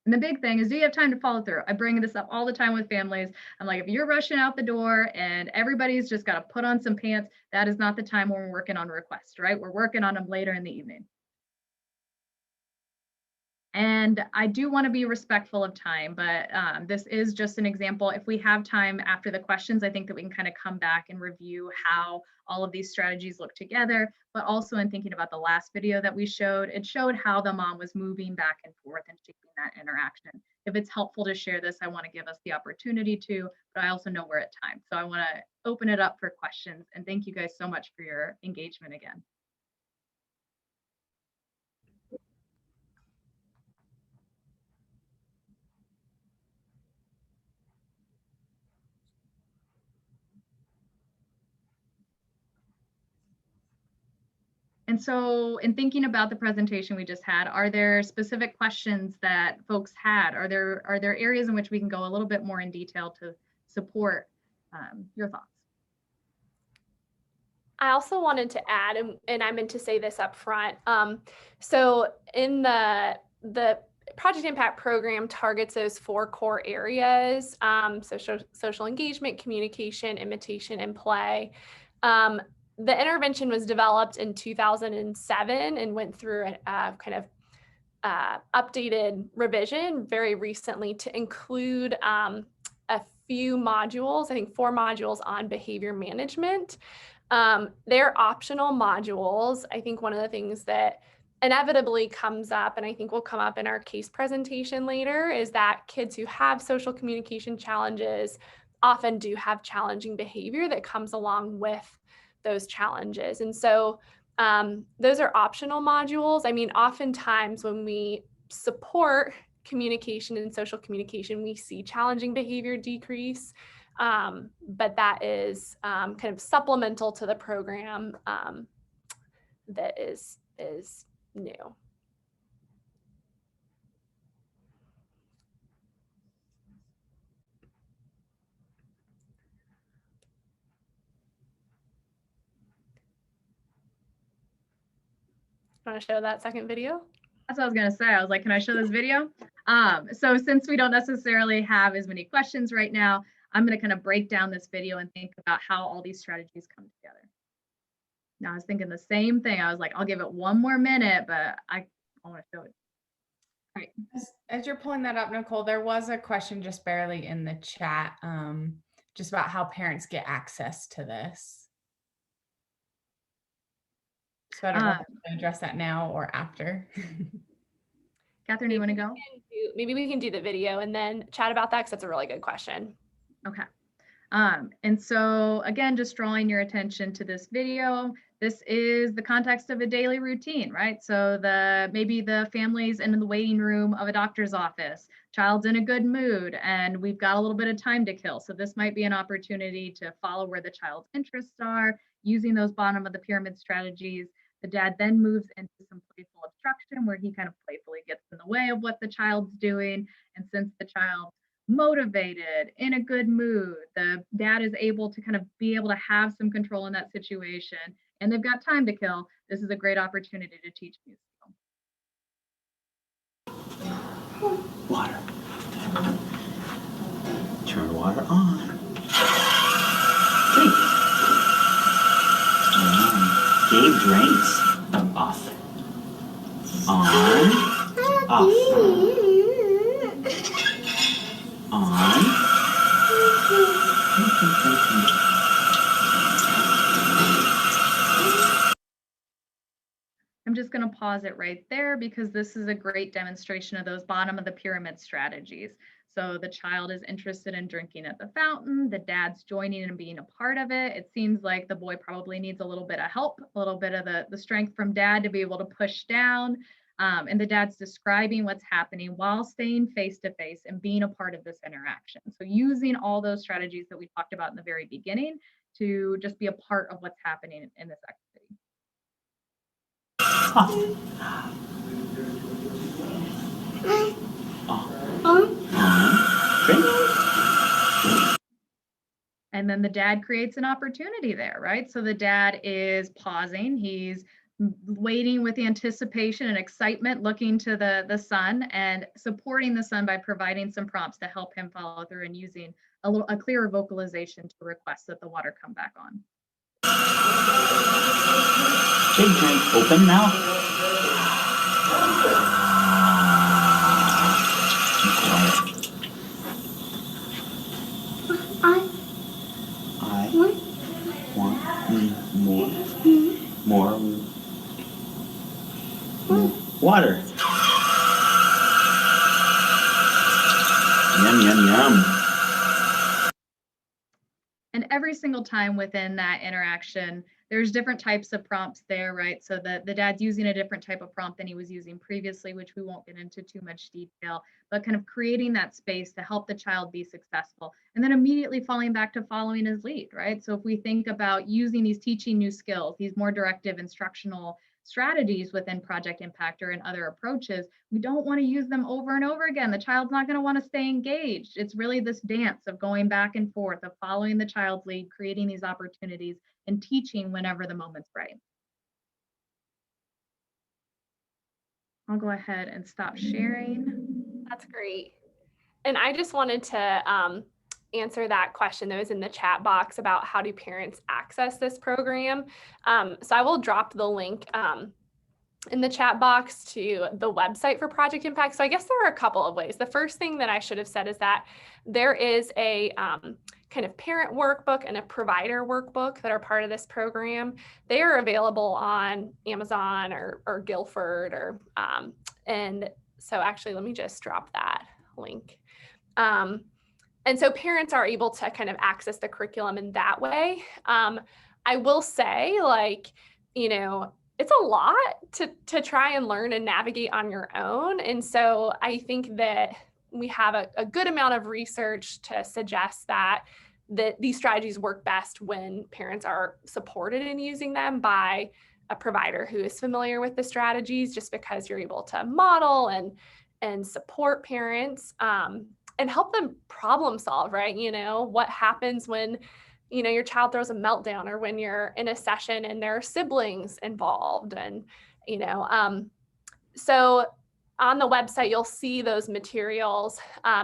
And the big thing is, do you have time to follow through? I bring this up all the time with families. I'm like, if you're rushing out the door and everybody's just got to put on some pants, that is not the time when we're working on requests, right? We're working on them later in the evening. And I do want to be respectful of time, but this is just an example. If we have time after the questions, I think that we can kind of come back and review how all of these strategies look together, but also in thinking about the last video that we showed, it showed how the mom was moving back and forth and shaping that interaction. If it's helpful to share this, I want to give us the opportunity to, but I also know we're at time. So I want to open it up for questions, and thank you guys so much for your engagement again. And so in thinking about the presentation we just had, are there specific questions that folks had? Are there areas in which we can go a little bit more in detail to support your thoughts? I also wanted to add, and I meant to say this up front. So in the Project ImPACT program targets those 4 core areas, social engagement, communication, imitation, and play. The intervention was developed in 2007 and went through a kind of updated revision very recently to include a few modules, I think 4 modules on behavior management. They're optional modules. I think one of the things that inevitably comes up, and I think will come up in our case presentation later, is that kids who have social communication challenges often do have challenging behavior that comes along with those challenges. And so those are optional modules. I mean, oftentimes when we support communication and social communication, we see challenging behavior decrease. But that is kind of supplemental to the program that is new. Want to show that second video? That's what I was going to say. I was like, can I show this video? So since we don't necessarily have as many questions right now, I'm going to kind of break down this video and think about how all these strategies come together. Now, I was thinking the same thing. I was like, I'll give it one more minute, but I want to show it. All right. As you're pulling that up, Nicole, there was a question just barely in the chat, just about how parents get access to this. So I don't know if I'm going to address that now or after. Catherine, do you want to go? Maybe we can do the video and then chat about that, because that's a really good question. Okay. And so again, just drawing your attention to this video, this is the context of a daily routine, right? So maybe the family's in the waiting room of a doctor's office, child's in a good mood, and we've got a little bit of time to kill. So this might be an opportunity to follow where the child's interests are, using those bottom of the pyramid strategies. The dad then moves into some playful obstruction, where he kind of playfully gets in the way of what the child's doing. And since the child's motivated, in a good mood, the dad is able to kind of be able to have some control in that situation, and they've got time to kill. This is a great opportunity to teach music. Water. Turn water on. Drink. Gabe drinks. Off. On. Off. On. I'm just going to pause it right there, because this is a great demonstration of those bottom of the pyramid strategies. So the child is interested in drinking at the fountain, the dad's joining and being a part of it. It seems like the boy probably needs a little bit of help, a little bit of the strength from dad to be able to push down. And the dad's describing what's happening while staying face to face and being a part of this interaction. So using all those strategies that we talked about in the very beginning to just be a part of what's happening in this activity. And then the dad creates an opportunity there, right? So the dad is pausing. He's waiting with anticipation and excitement, looking to the son and supporting the son by providing some prompts to help him follow through and using a clearer vocalization to request that the water come back on. Big drink, open mouth. I want more water. Yum, yum, yum. And every single time within that interaction, there's different types of prompts there, right? So the dad's using a different type of prompt than he was using previously, which we won't get into too much detail, but kind of creating that space to help the child be successful. And then immediately falling back to following his lead, right? So if we think about using these teaching new skills, these more directive instructional strategies within Project ImPACT or in other approaches, we don't want to use them over and over again. The child's not going to want to stay engaged. It's really this dance of going back and forth, of following the child's lead, creating these opportunities, and teaching whenever the moment's right. I'll go ahead and stop sharing. That's great. And I just wanted to answer that question that was in the chat box about how do parents access this program. So I will drop the link in the chat box to the website for Project ImPACT. So I guess there are a couple of ways. The first thing that I should have said is that there is a kind of parent workbook and a provider workbook that are part of this program. They are available on Amazon or Guilford and so actually let me just drop that link. And so parents are able to kind of access the curriculum in that way. I will say, like, you know, it's a lot to try and learn and navigate on your own. And so I think that we have a good amount of research to suggest that these strategies work best when parents are supported in using them by a provider who is familiar with the strategies, just because you're able to model and support parents and help them problem solve, right? You know, what happens when, you know, your child throws a meltdown, or when you're in a session and there are siblings involved. And, you know, so on the website, you'll see those materials.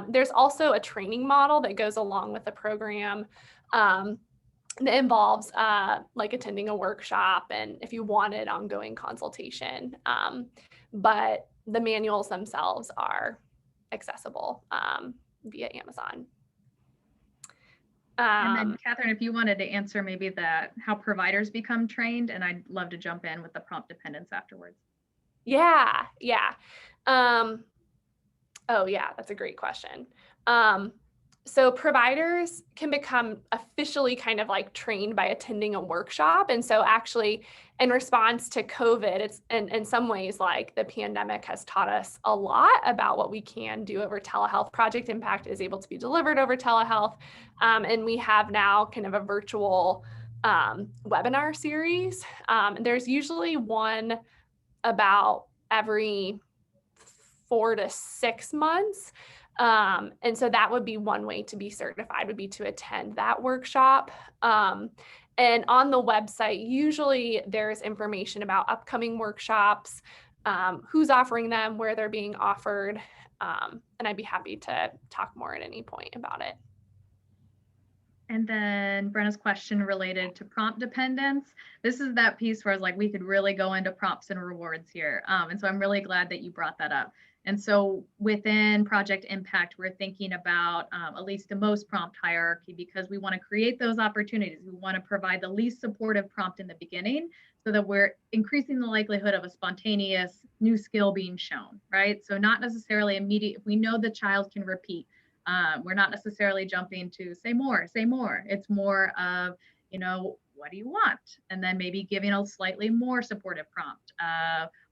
There's also a training model that goes along with the program that involves like attending a workshop and, if you wanted, ongoing consultation. But the manuals themselves are accessible via Amazon. And then Catherine, if you wanted to answer maybe how providers become trained, and I'd love to jump in with the prompt dependence afterwards. Yeah. Oh yeah, that's a great question. So providers can become officially kind of like trained by attending a workshop. And so actually, in response to COVID, it's in some ways like the pandemic has taught us a lot about what we can do over telehealth. Project ImPACT is able to be delivered over telehealth. And we have now kind of a virtual webinar series. There's usually one about every 4 to 6 months. And so that would be one way to be certified, would be to attend that workshop. And on the website, usually there's information about upcoming workshops, who's offering them, where they're being offered. And I'd be happy to talk more at any point about it. And then Brenna's question related to prompt dependence. This is that piece where I was like, we could really go into prompts and rewards here. And so I'm really glad that you brought that up. And so within Project ImPACT, we're thinking about at least the most prompt hierarchy, because we want to create those opportunities. We want to provide the least supportive prompt in the beginning, so that we're increasing the likelihood of a spontaneous new skill being shown, right? So not necessarily immediate. If we know the child can repeat, we're not necessarily jumping to say more. It's more of, you know, what do you want? And then maybe giving a slightly more supportive prompt,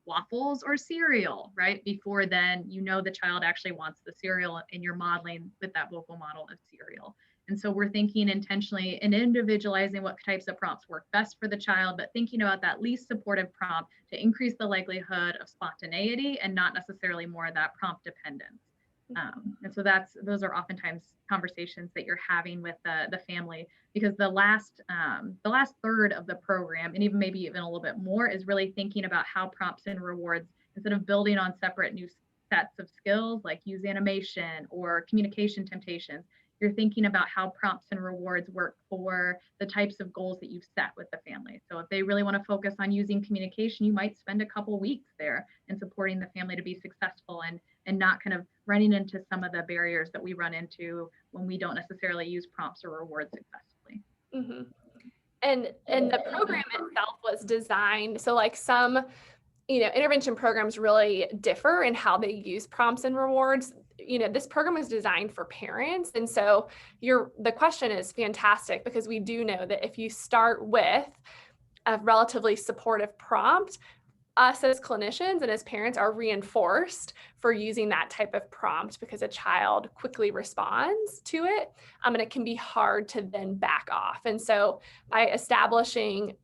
waffles or cereal, right? Before then, you know, the child actually wants the cereal, and you're modeling with that vocal model of cereal. And so we're thinking intentionally and individualizing what types of prompts work best for the child, but thinking about that least supportive prompt to increase the likelihood of spontaneity and not necessarily more of that prompt dependence. And so those are oftentimes conversations that you're having with the family, because the last third of the program, and even maybe even a little bit more, is really thinking about how prompts and rewards, instead of building on separate new sets of skills like use animation or communication temptations, you're thinking about how prompts and rewards work for the types of goals that you've set with the family. So if they really want to focus on using communication, you might spend a couple weeks there and supporting the family to be successful and and not kind of running into some of the barriers that we run into when we don't necessarily use prompts or rewards successfully. Mm-hmm. And the program itself was designed, so like some, intervention programs really differ in how they use prompts and rewards. This program was designed for parents. And so the question is fantastic, because we do know that if you start with a relatively supportive prompt, us as clinicians and as parents are reinforced for using that type of prompt, because a child quickly responds to it, and it can be hard to then back off. And so by establishing,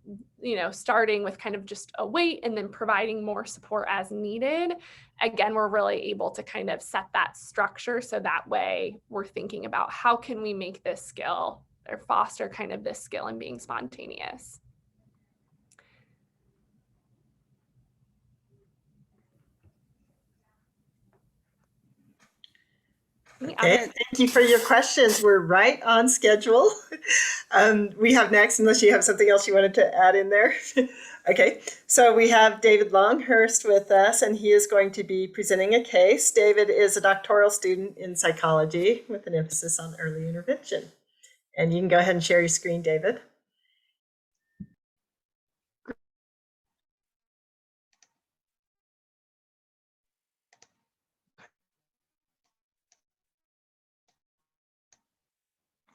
starting with kind of just a wait and then providing more support as needed, again, we're really able to kind of set that structure, so that way we're thinking about how can we make this skill or foster kind of this skill in being spontaneous. Okay, thank you for your questions. We're right on schedule. We have next, unless you have something else you wanted to add in there. Okay, so we have David Longhurst with us, and he is going to be presenting a case. David is a doctoral student in psychology with an emphasis on early intervention. And you can go ahead and share your screen, David.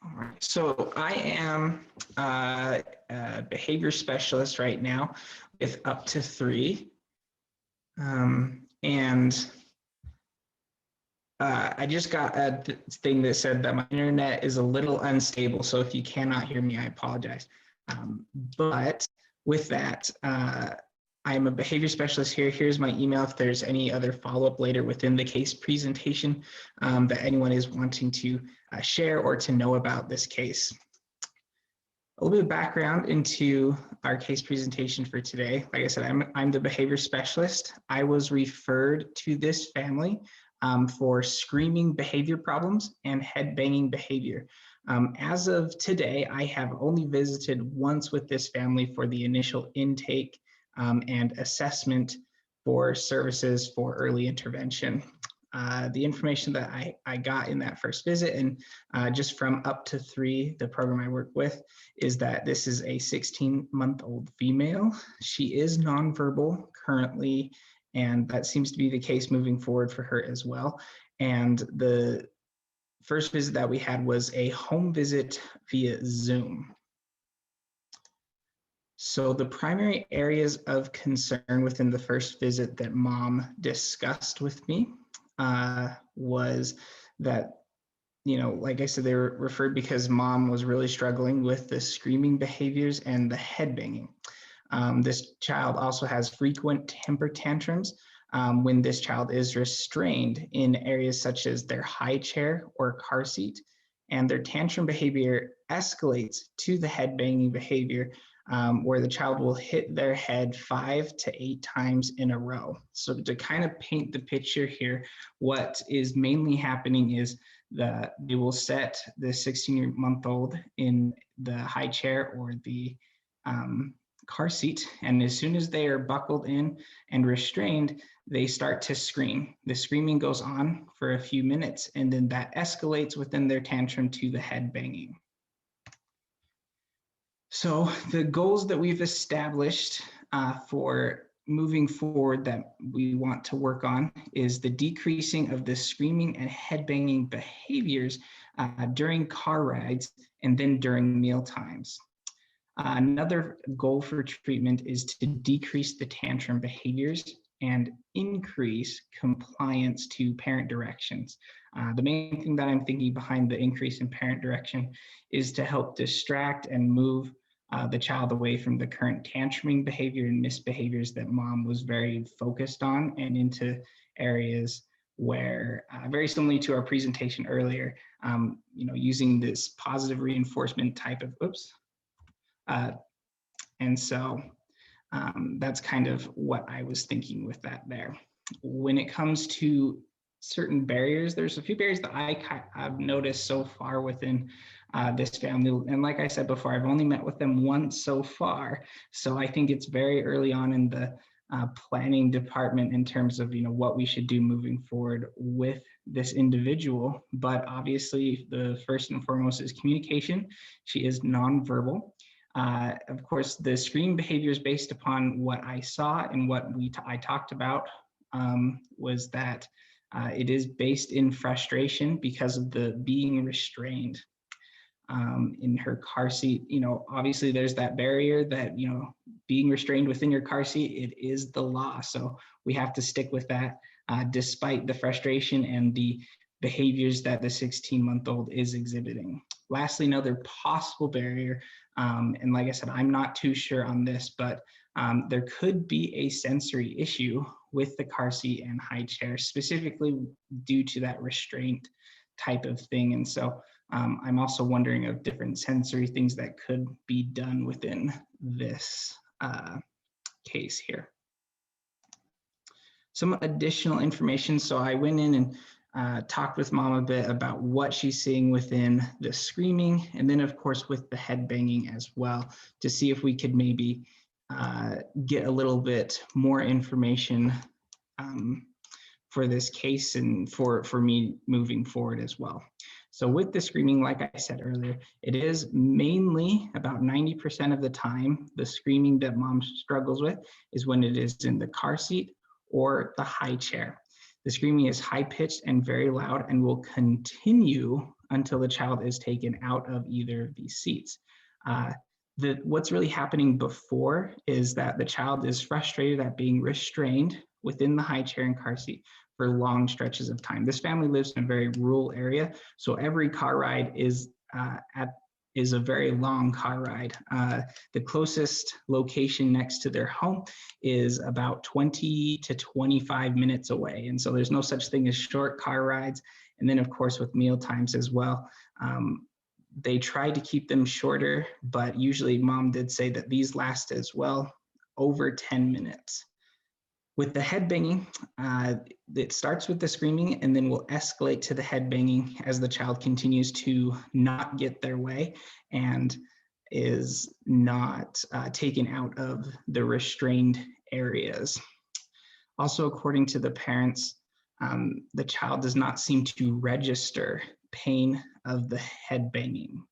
All right, so I am a behavior specialist right now with up to 3. I just got a thing that said that my internet is a little unstable. So if you cannot hear me, I apologize. But with that, I'm a behavior specialist here. Here's my email if there's any other follow-up later within the case presentation that anyone is wanting to share or to know about this case. A little bit of background into our case presentation for today. Like I said, I'm the behavior specialist. I was referred to this family for screaming behavior problems and head banging behavior. As of today, I have only visited once with this family for the initial intake and assessment for services for early intervention. The information that I got in that first visit, and just from up to 3, the program I work with, is that this is a 16-month-old female. She is nonverbal currently, and that seems to be the case moving forward for her as well. And the first visit that we had was a home visit via Zoom. So the primary areas of concern within the first visit that mom discussed with me was that, like I said, they were referred because mom was really struggling with the screaming behaviors and the head banging. This child also has frequent temper tantrums when this child is restrained in areas such as their high chair or car seat, and their tantrum behavior escalates to the head banging behavior where the child will hit their head 5 to 8 times in a row. So to kind of paint the picture here, what is mainly happening is that they will set the 16-month-old in the high chair or the car seat, and as soon as they are buckled in and restrained, they start to scream. The screaming goes on for a few minutes, and then that escalates within their tantrum to the head banging. So the goals that we've established for moving forward that we want to work on is the decreasing of the screaming and head banging behaviors during car rides and then during meal times. Another goal for treatment is to decrease the tantrum behaviors and increase compliance to parent directions. The main thing that I'm thinking behind the increase in parent direction is to help distract and move the child away from the current tantruming behavior and misbehaviors that mom was very focused on, and into areas where, very similarly to our presentation earlier, using this positive reinforcement type of, and so that's kind of what I was thinking with that there. When it comes to certain barriers, there's a few barriers that I've noticed so far within this family. And like I said before, I've only met with them once so far. So I think it's very early on in the planning department in terms of, what we should do moving forward with this individual. But obviously, the first and foremost is communication. She is nonverbal. Of course, the screening behavior is based upon what I saw and what I talked about, was that it is based in frustration because of the being restrained in her car seat. Obviously there's that barrier that, being restrained within your car seat, it is the law. So we have to stick with that despite the frustration and the behaviors that the 16-month-old is exhibiting. Lastly, another possible barrier, and like I said, I'm not too sure on this, but there could be a sensory issue with the car seat and high chair, specifically due to that restraint type of thing. And so I'm also wondering of different sensory things that could be done within this case here. Some additional information. So I went in and talked with mom a bit about what she's seeing within the screaming, and then of course with the head banging as well, to see if we could maybe get a little bit more information for this case and for me moving forward as well. So with the screaming, like I said earlier, it is mainly about 90% of the time, the screaming that mom struggles with is when it is in the car seat or the high chair. The screaming is high-pitched and very loud and will continue until the child is taken out of either of these seats. What's really happening before is that the child is frustrated at being restrained within the high chair and car seat for long stretches of time. This family lives in a very rural area, so every car ride is a very long car ride. The closest location next to their home is about 20 to 25 minutes away, and so there's no such thing as short car rides. And then of course with meal times as well, they try to keep them shorter, but usually mom did say that these last as well over 10 minutes. With the head banging, it starts with the screaming and then will escalate to the head banging as the child continues to not get their way and is not taken out of the restrained areas. Also, according to the parents, the child does not seem to register pain of the head banging.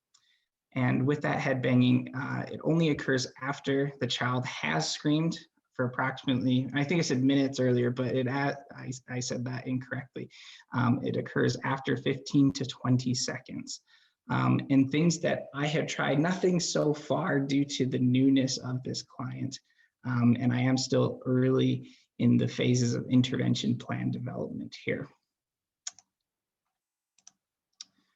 And with that head banging, it only occurs after the child has screamed for approximately, I think I said minutes earlier, but I said that incorrectly. It occurs after 15 to 20 seconds. And things that I have tried, nothing so far due to the newness of this client. And I am still early in the phases of intervention plan development here.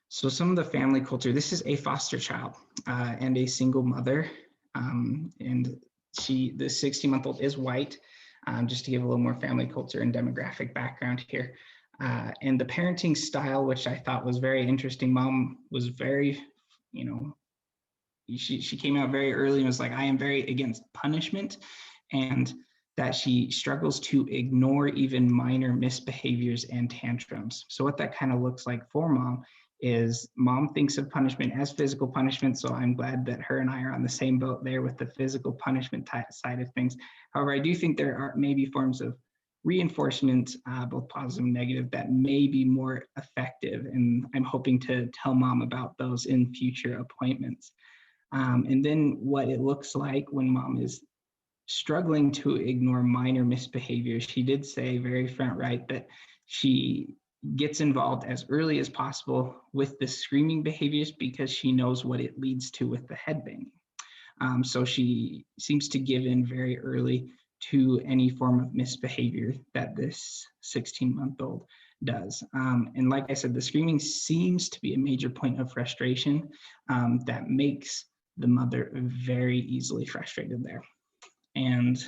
So some of the family culture, this is a foster child and a single mother. And the 16-month-old is white, just to give a little more family culture and demographic background here. And the parenting style, which I thought was very interesting. Mom was very, she came out very early and was like, I am very against punishment, and that she struggles to ignore even minor misbehaviors and tantrums. So what that kind of looks like for mom is mom thinks of punishment as physical punishment. So I'm glad that her and I are on the same boat there with the physical punishment side of things. However, I do think there are maybe forms of reinforcement, both positive and negative, that may be more effective. And I'm hoping to tell mom about those in future appointments. And then what it looks like when mom is struggling to ignore minor misbehaviors. She did say very front right that she gets involved as early as possible with the screaming behaviors because she knows what it leads to with the head banging. So she seems to give in very early to any form of misbehavior that this 16-month-old does. And like I said, the screaming seems to be a major point of frustration that makes the mother very easily frustrated there. And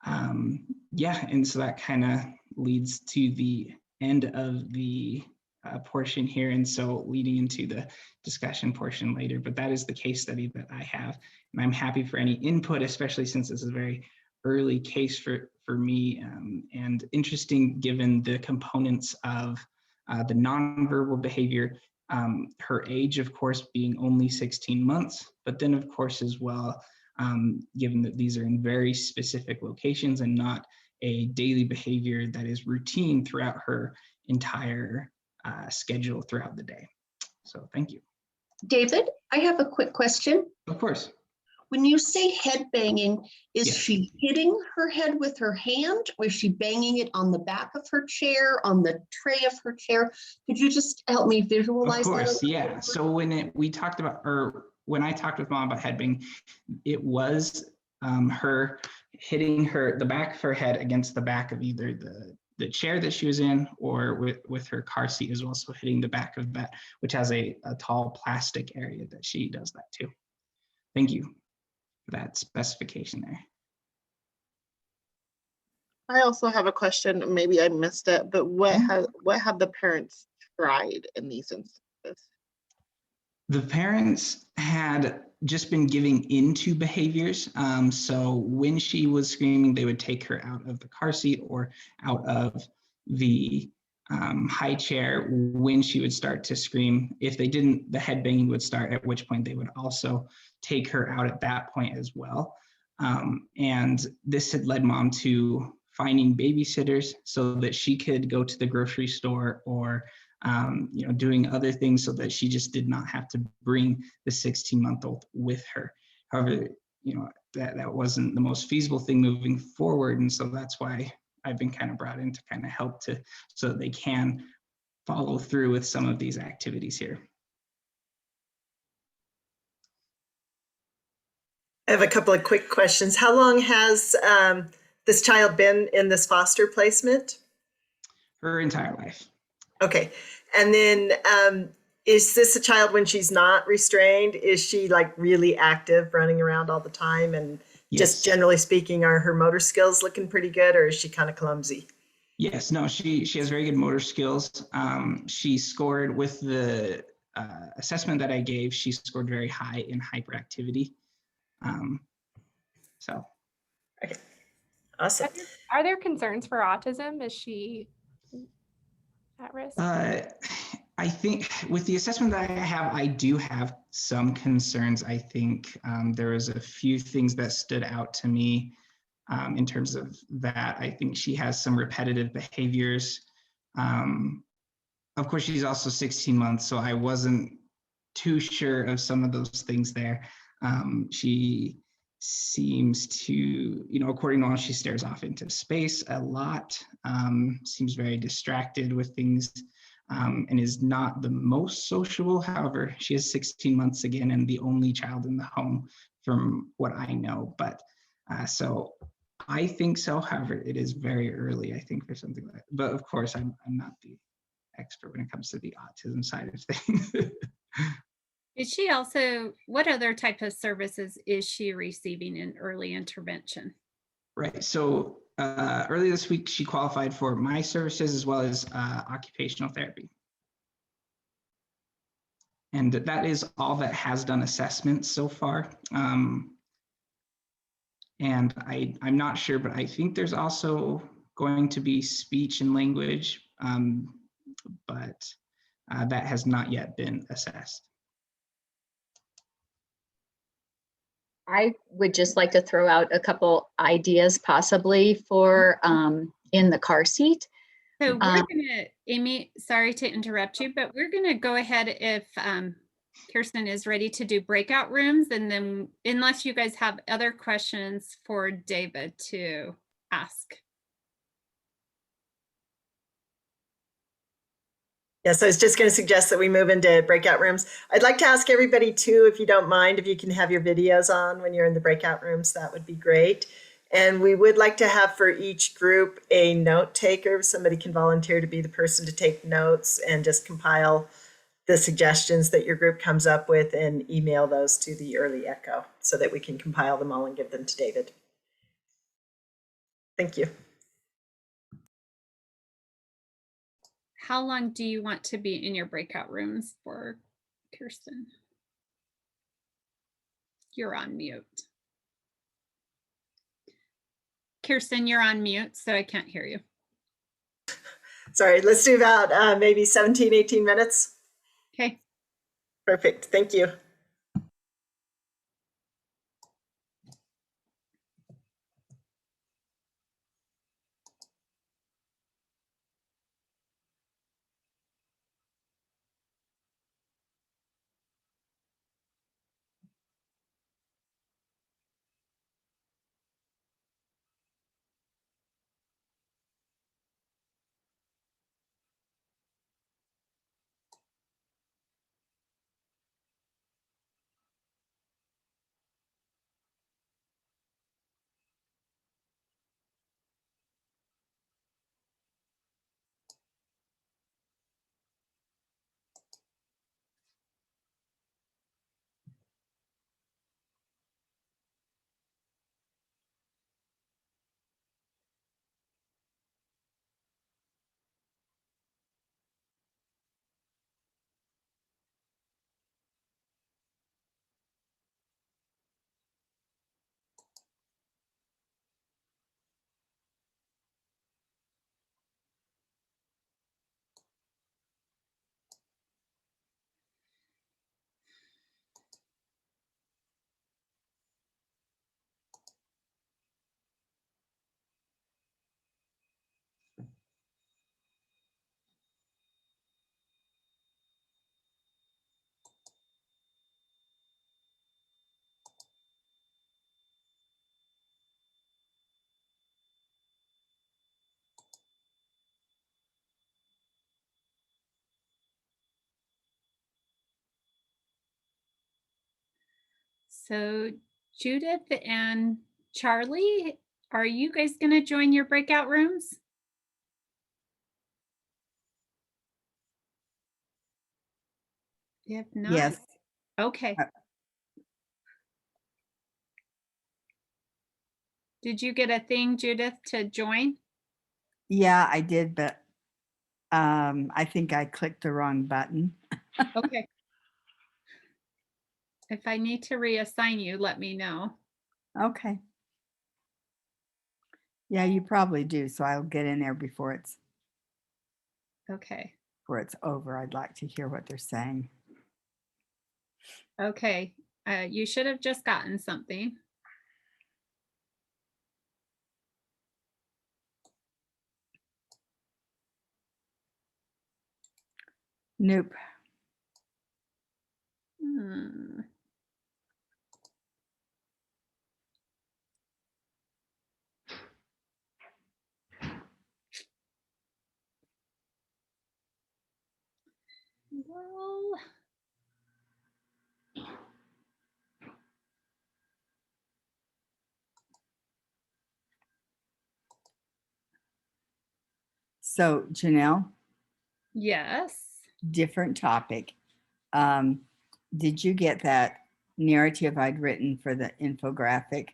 and so that kind of leads to the end of the portion here, and so leading into the discussion portion later. But that is the case study that I have, and I'm happy for any input, especially since this is a very early case for me, and interesting given the components of the nonverbal behavior, her age, of course, being only 16 months, but then of course as well, given that these are in very specific locations and not a daily behavior that is routine throughout her entire schedule throughout the day. So thank you. David, I have a quick question. Of course. When you say head banging, is Yes. she hitting her head with her hand, or is she banging it on the back of her chair, on the tray of her chair? Could you just help me visualize Of that? course, yeah. So we talked about, or when I talked with Mom about head banging, it was her hitting the back of her head against the back of either the chair that she was in or with her car seat as well. So hitting the back of that, which has a tall plastic area that she does that too. Thank you for that specification there. I also have a question. Maybe I missed it, but what have the parents tried in these instances? The parents had just been giving into behaviors. So when she was screaming, they would take her out of the car seat or out of the high chair when she would start to scream. If they didn't, the head banging would start, at which point they would also take her out at that point as well. And this had led Mom to finding babysitters so that she could go to the grocery store or doing other things so that she just did not have to bring the 16-month-old with her. However, that wasn't the most feasible thing moving forward. And so that's why I've been kind of brought in to kind of help so that they can follow through with some of these activities here. I have a couple of quick questions. How long has this child been in this foster placement? Her entire life. Okay. And then is this a child when she's not restrained? Is she like really active, running around all the time? And just generally speaking, are her motor skills looking pretty good, or is she kind of clumsy? Yes, no, she has very good motor skills. She scored with the assessment that I gave, she scored very high in hyperactivity. So. Okay, awesome. Are there concerns for autism? Is she at risk? I think with the assessment that I do have some concerns. I think there was a few things that stood out to me in terms of that. I think she has some repetitive behaviors. Of course, she's also 16 months, so I wasn't too sure of some of those things there. She seems to, according to all, she stares off into space a lot, seems very distracted with things, and is not the most sociable. However, she is 16 months again and the only child in the home from what I know. But so I think so. However, it is very early, I think, for something like that. But of course, I'm not the expert when it comes to the autism side of things. Is she also, what other type of services is she receiving in early intervention? Right. So earlier this week, she qualified for my services as well as occupational therapy. And that is all that has done assessments so far. And I'm not sure, but I think there's also going to be speech and language, but that has not yet been assessed. I would just like to throw out a couple ideas possibly for in the car seat. So we're gonna, Amy, sorry to interrupt you, but we're gonna go ahead if Kirsten is ready to do breakout rooms, and then unless you guys have other questions for David to ask. Yes, I was just going to suggest that we move into breakout rooms. I'd like to ask everybody too, if you don't mind, if you can have your videos on when you're in the breakout rooms, that would be great. And we would like to have for each group a note taker. Somebody can volunteer to be the person to take notes and just compile the suggestions that your group comes up with and email those to the early ECHO so that we can compile them all and give them to David. Thank you. How long do you want to be in your breakout rooms for, Kirsten? You're on mute. Kirsten, you're on mute, so I can't hear you. Sorry, let's do about maybe 17, 18 minutes. Okay. Perfect, thank you. So Judith and Charlie, are you guys going to join your breakout rooms? If not, Yes. okay. Did you get a thing, Judith, to join? Yeah, I did, but I think I clicked the wrong button. Okay. If I need to reassign you, let me know. Okay. Yeah, you probably do. So I'll get in there before it's Okay. over. I'd like to hear what they're saying. Okay. You should have just gotten something. Nope. Hmm. Well, So Janelle, yes. different topic. Did you get that narrative I'd written for the infographic?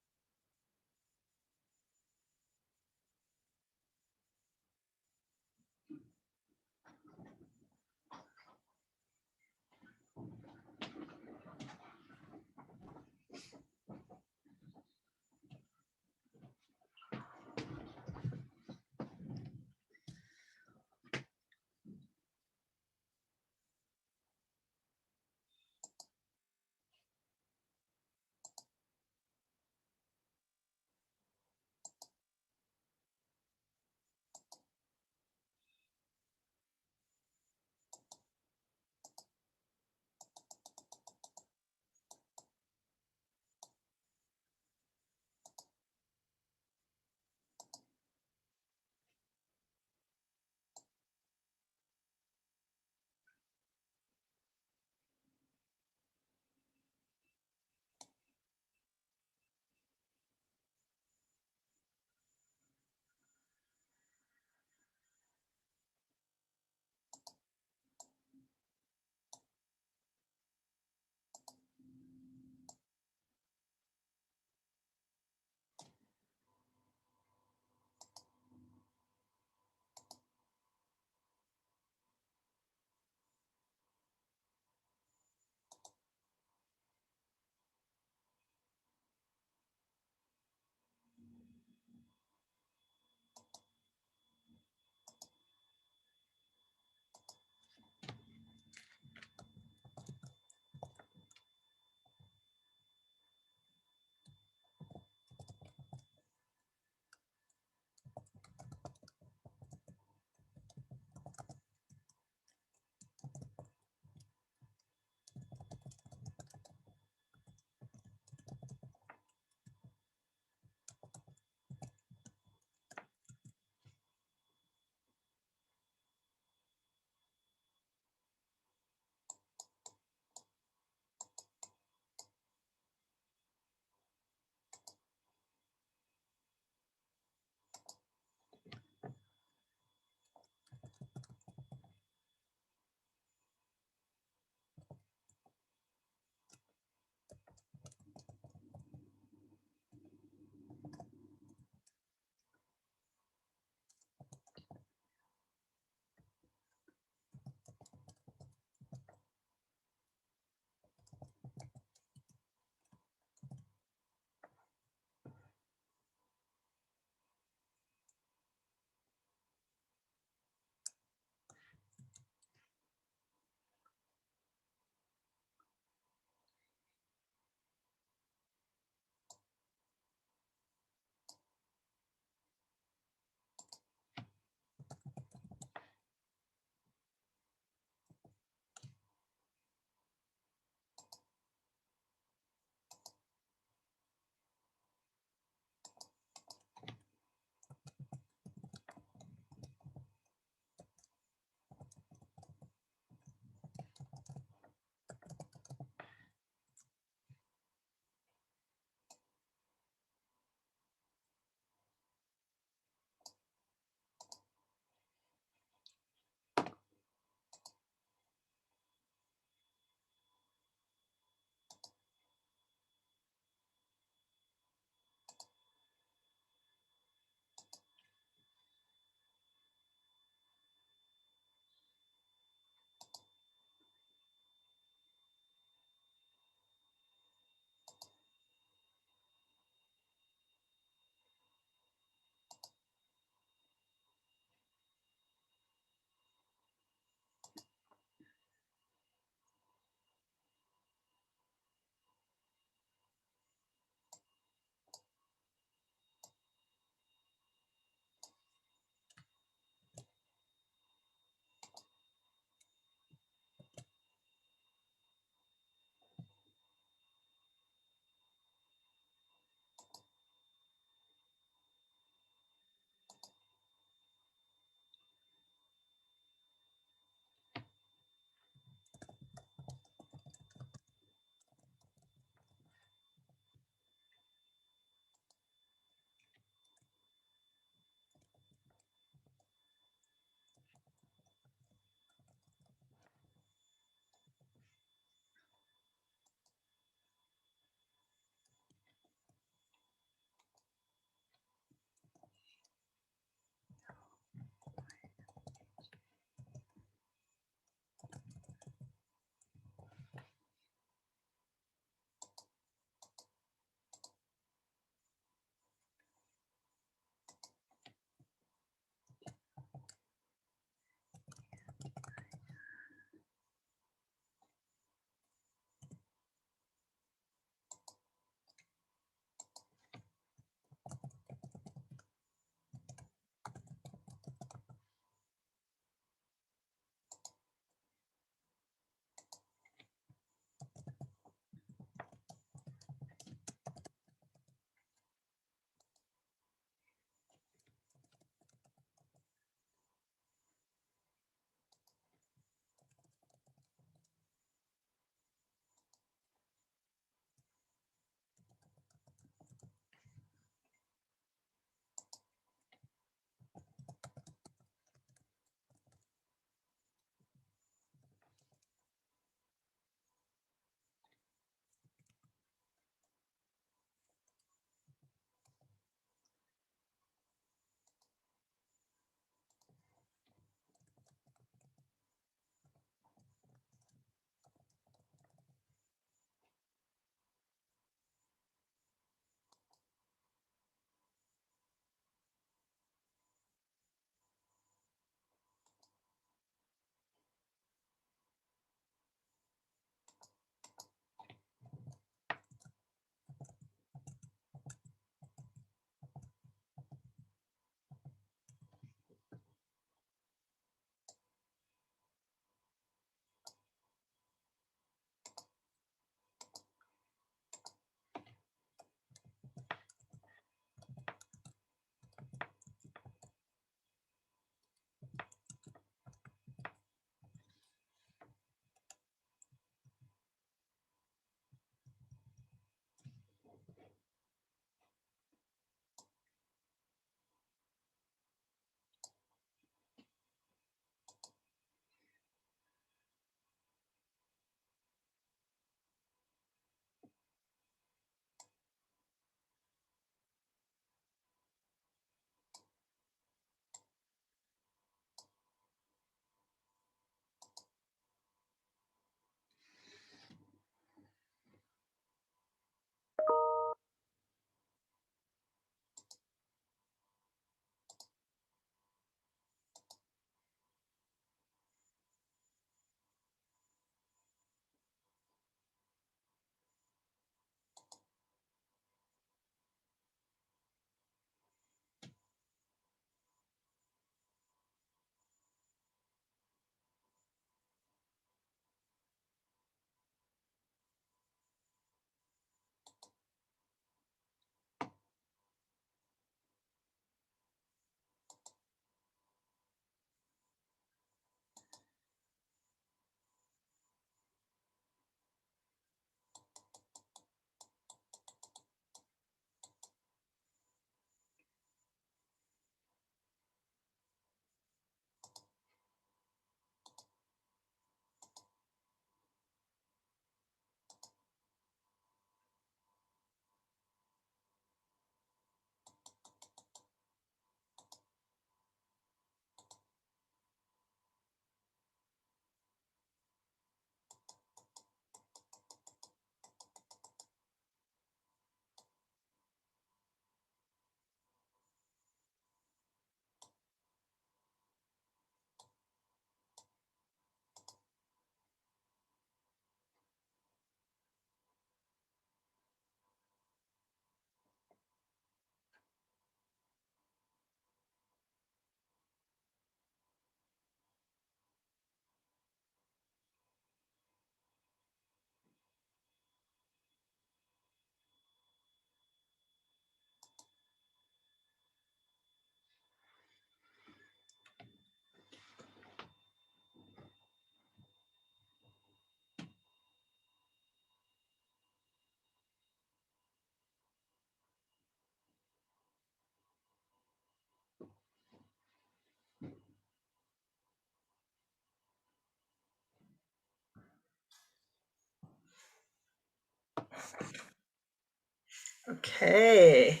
Okay.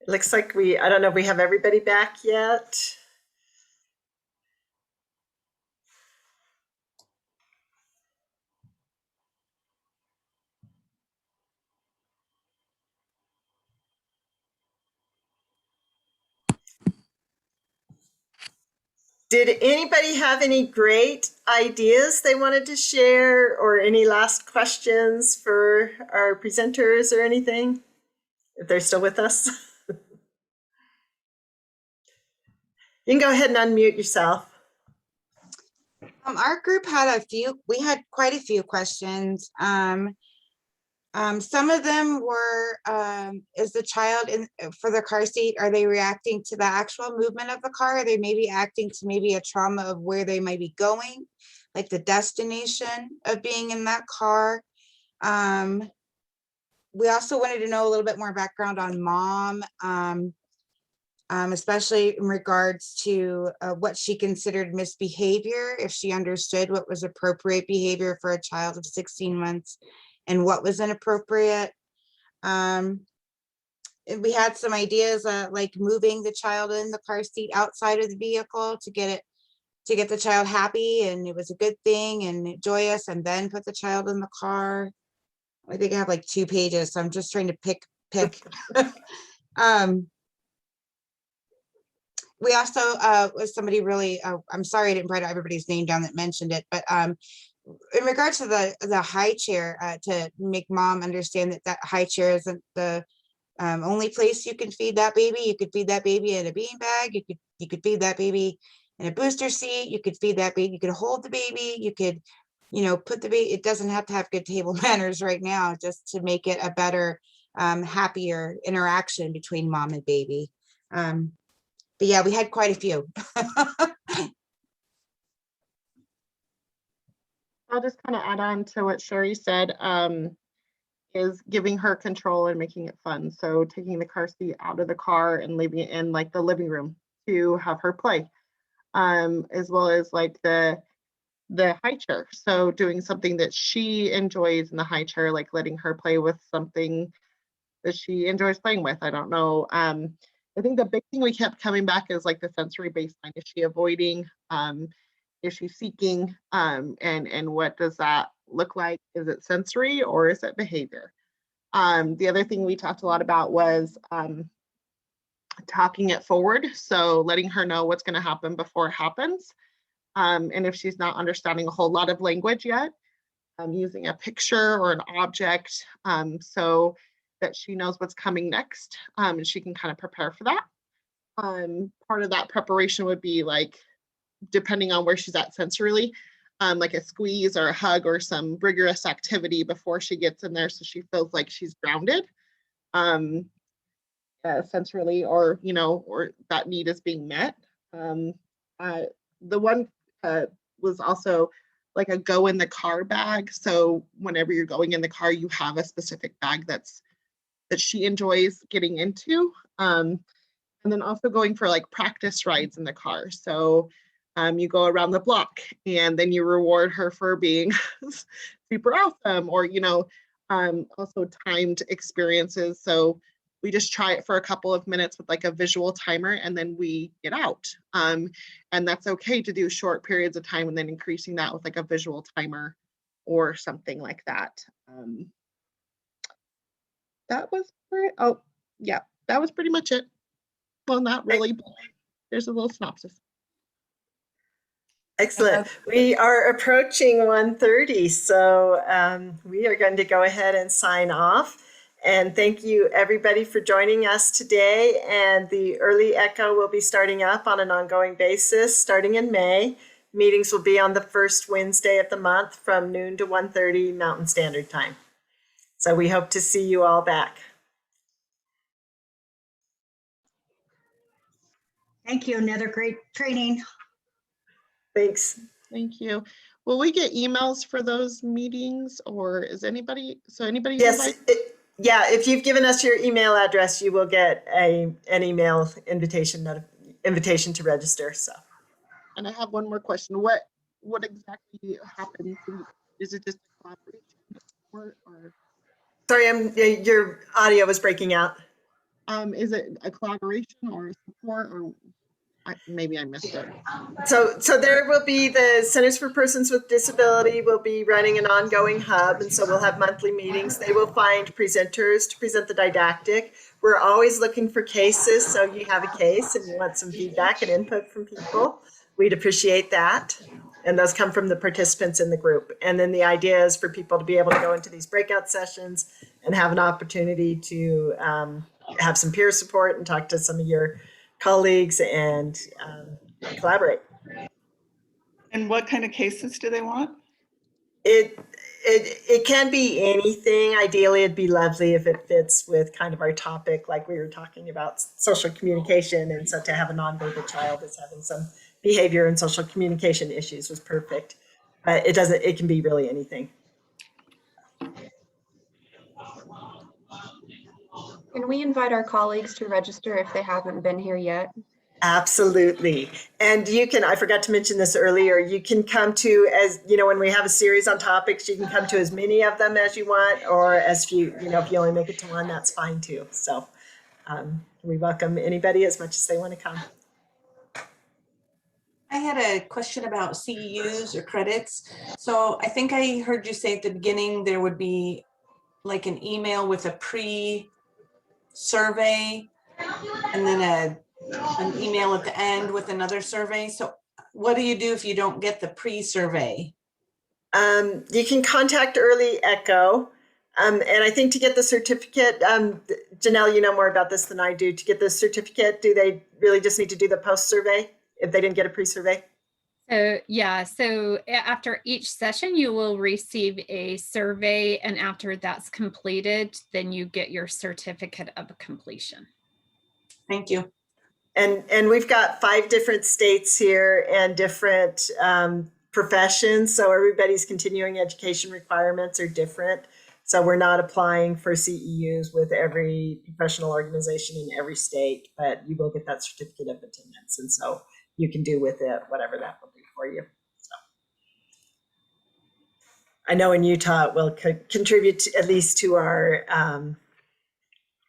It looks like I don't know if we have everybody back yet. Did anybody have any great ideas they wanted to share, or any last questions for our presenters or anything? If they're still with us. You can go ahead and unmute yourself. Our group had we had quite a few questions. Some of them were, is the child for the car seat, are they reacting to the actual movement of the car? Are they maybe acting to maybe a trauma of where they might be going, like the destination of being in that car? We also wanted to know a little bit more background on mom, especially in regards to what she considered misbehavior, if she understood what was appropriate behavior for a child of 16 months and what was inappropriate. And we had some ideas like moving the child in the car seat outside of the vehicle to get the child happy and it was a good thing and joyous, and then put the child in the car. I think I have like 2 pages, so I'm just trying to pick. We also, was somebody really, I'm sorry I didn't write everybody's name down that mentioned it, but in regards to the high chair, to make mom understand that high chair isn't the only place you can feed that baby. You could feed that baby in a bean bag. You could feed that baby in a booster seat. You could feed that baby. You could hold the baby. You could, put the baby. It doesn't have to have good table manners right now, just to make it a better, happier interaction between mom and baby. But yeah, we had quite a few. I'll just kind of add on to what Sherry said, is giving her control and making it fun. So taking the car seat out of the car and leaving it in like the living room to have her play, as well as like the high chair. So doing something that she enjoys in the high chair, like letting her play with something that she enjoys playing with. I don't know. I think the big thing we kept coming back is like the sensory baseline. Is she avoiding? Is she seeking? And what does that look like? Is it sensory or is it behavior? The other thing we talked a lot about was talking it forward. So letting her know what's going to happen before it happens. And if she's not understanding a whole lot of language yet, using a picture or an object, so that she knows what's coming next, and she can kind of prepare for that. Part of that preparation would be like, depending on where she's at sensorily, like a squeeze or a hug or some rigorous activity before she gets in there, so she feels like she's grounded, sensorily, or or that need is being met. The one was also like a go in the car bag. So whenever you're going in the car, you have a specific bag that she enjoys getting into. And then also going for like practice rides in the car. So you go around the block and then you reward her for being super awesome, or, also timed experiences. So we just try it for a couple of minutes with like a visual timer and then we get out. And that's okay to do short periods of time and then increasing that with like a visual timer or something like that. That was that was pretty much it. Well, not really, but there's a little synopsis. Excellent. We are approaching 1:30, so we are going to go ahead and sign off. And thank you everybody for joining us today. And the early ECHO will be starting up on an ongoing basis starting in May. Meetings will be on the first Wednesday of the month from noon to 1:30 Mountain Standard Time. So we hope to see you all back. Thank you. Another great training. Thanks. Thank you. Will we get emails for those meetings, or is anybody? Yes. Yeah, if you've given us your email address, you will get an email invitation to register. So. And I have one more question. What exactly happens? Is it just collaboration or? Sorry, your audio was breaking out. Is it a collaboration or support, or maybe I missed it? So there will be the Centers for Persons with Disability will be running an ongoing hub, and so we'll have monthly meetings. They will find presenters to present the didactic. We're always looking for cases, so you have a case and you want some feedback and input from people, we'd appreciate that. And those come from the participants in the group. And then the idea is for people to be able to go into these breakout sessions and have an opportunity to have some peer support and talk to some of your colleagues and collaborate. And what kind of cases do they want? It can be anything. Ideally, it'd be lovely if it fits with kind of our topic, like we were talking about social communication. And so to have a nonverbal child that's having some behavior and social communication issues was perfect. But it can be really anything. Can we invite our colleagues to register if they haven't been here yet? Absolutely. And you can, I forgot to mention this earlier, you can come to, as you know, when we have a series on topics, you can come to as many of them as you want, or as few, if you only make it to one, that's fine too. So we welcome anybody as much as they want to come. I had a question about CEUs or credits. So I think I heard you say at the beginning there would be like an email with a pre-survey and then an email at the end with another survey. So what do you do if you don't get the pre-survey? You can contact Early Echo. And I think to get the certificate, Janelle, you know more about this than I do. To get the certificate, do they really just need to do the post-survey if they didn't get a pre-survey? So yeah, so after each session, you will receive a survey, and after that's completed, then you get your certificate of completion. Thank you. And we've got 5 different states here and different professions. So everybody's continuing education requirements are different. So we're not applying for CEUs with every professional organization in every state, but you will get that certificate of attendance. And so you can do with it whatever that will do for you. So I know in Utah it will contribute at least to our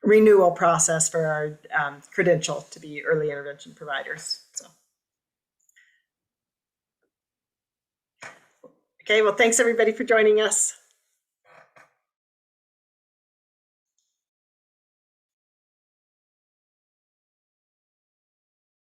renewal process for our credential to be early intervention providers. So, okay, well, thanks everybody for joining us.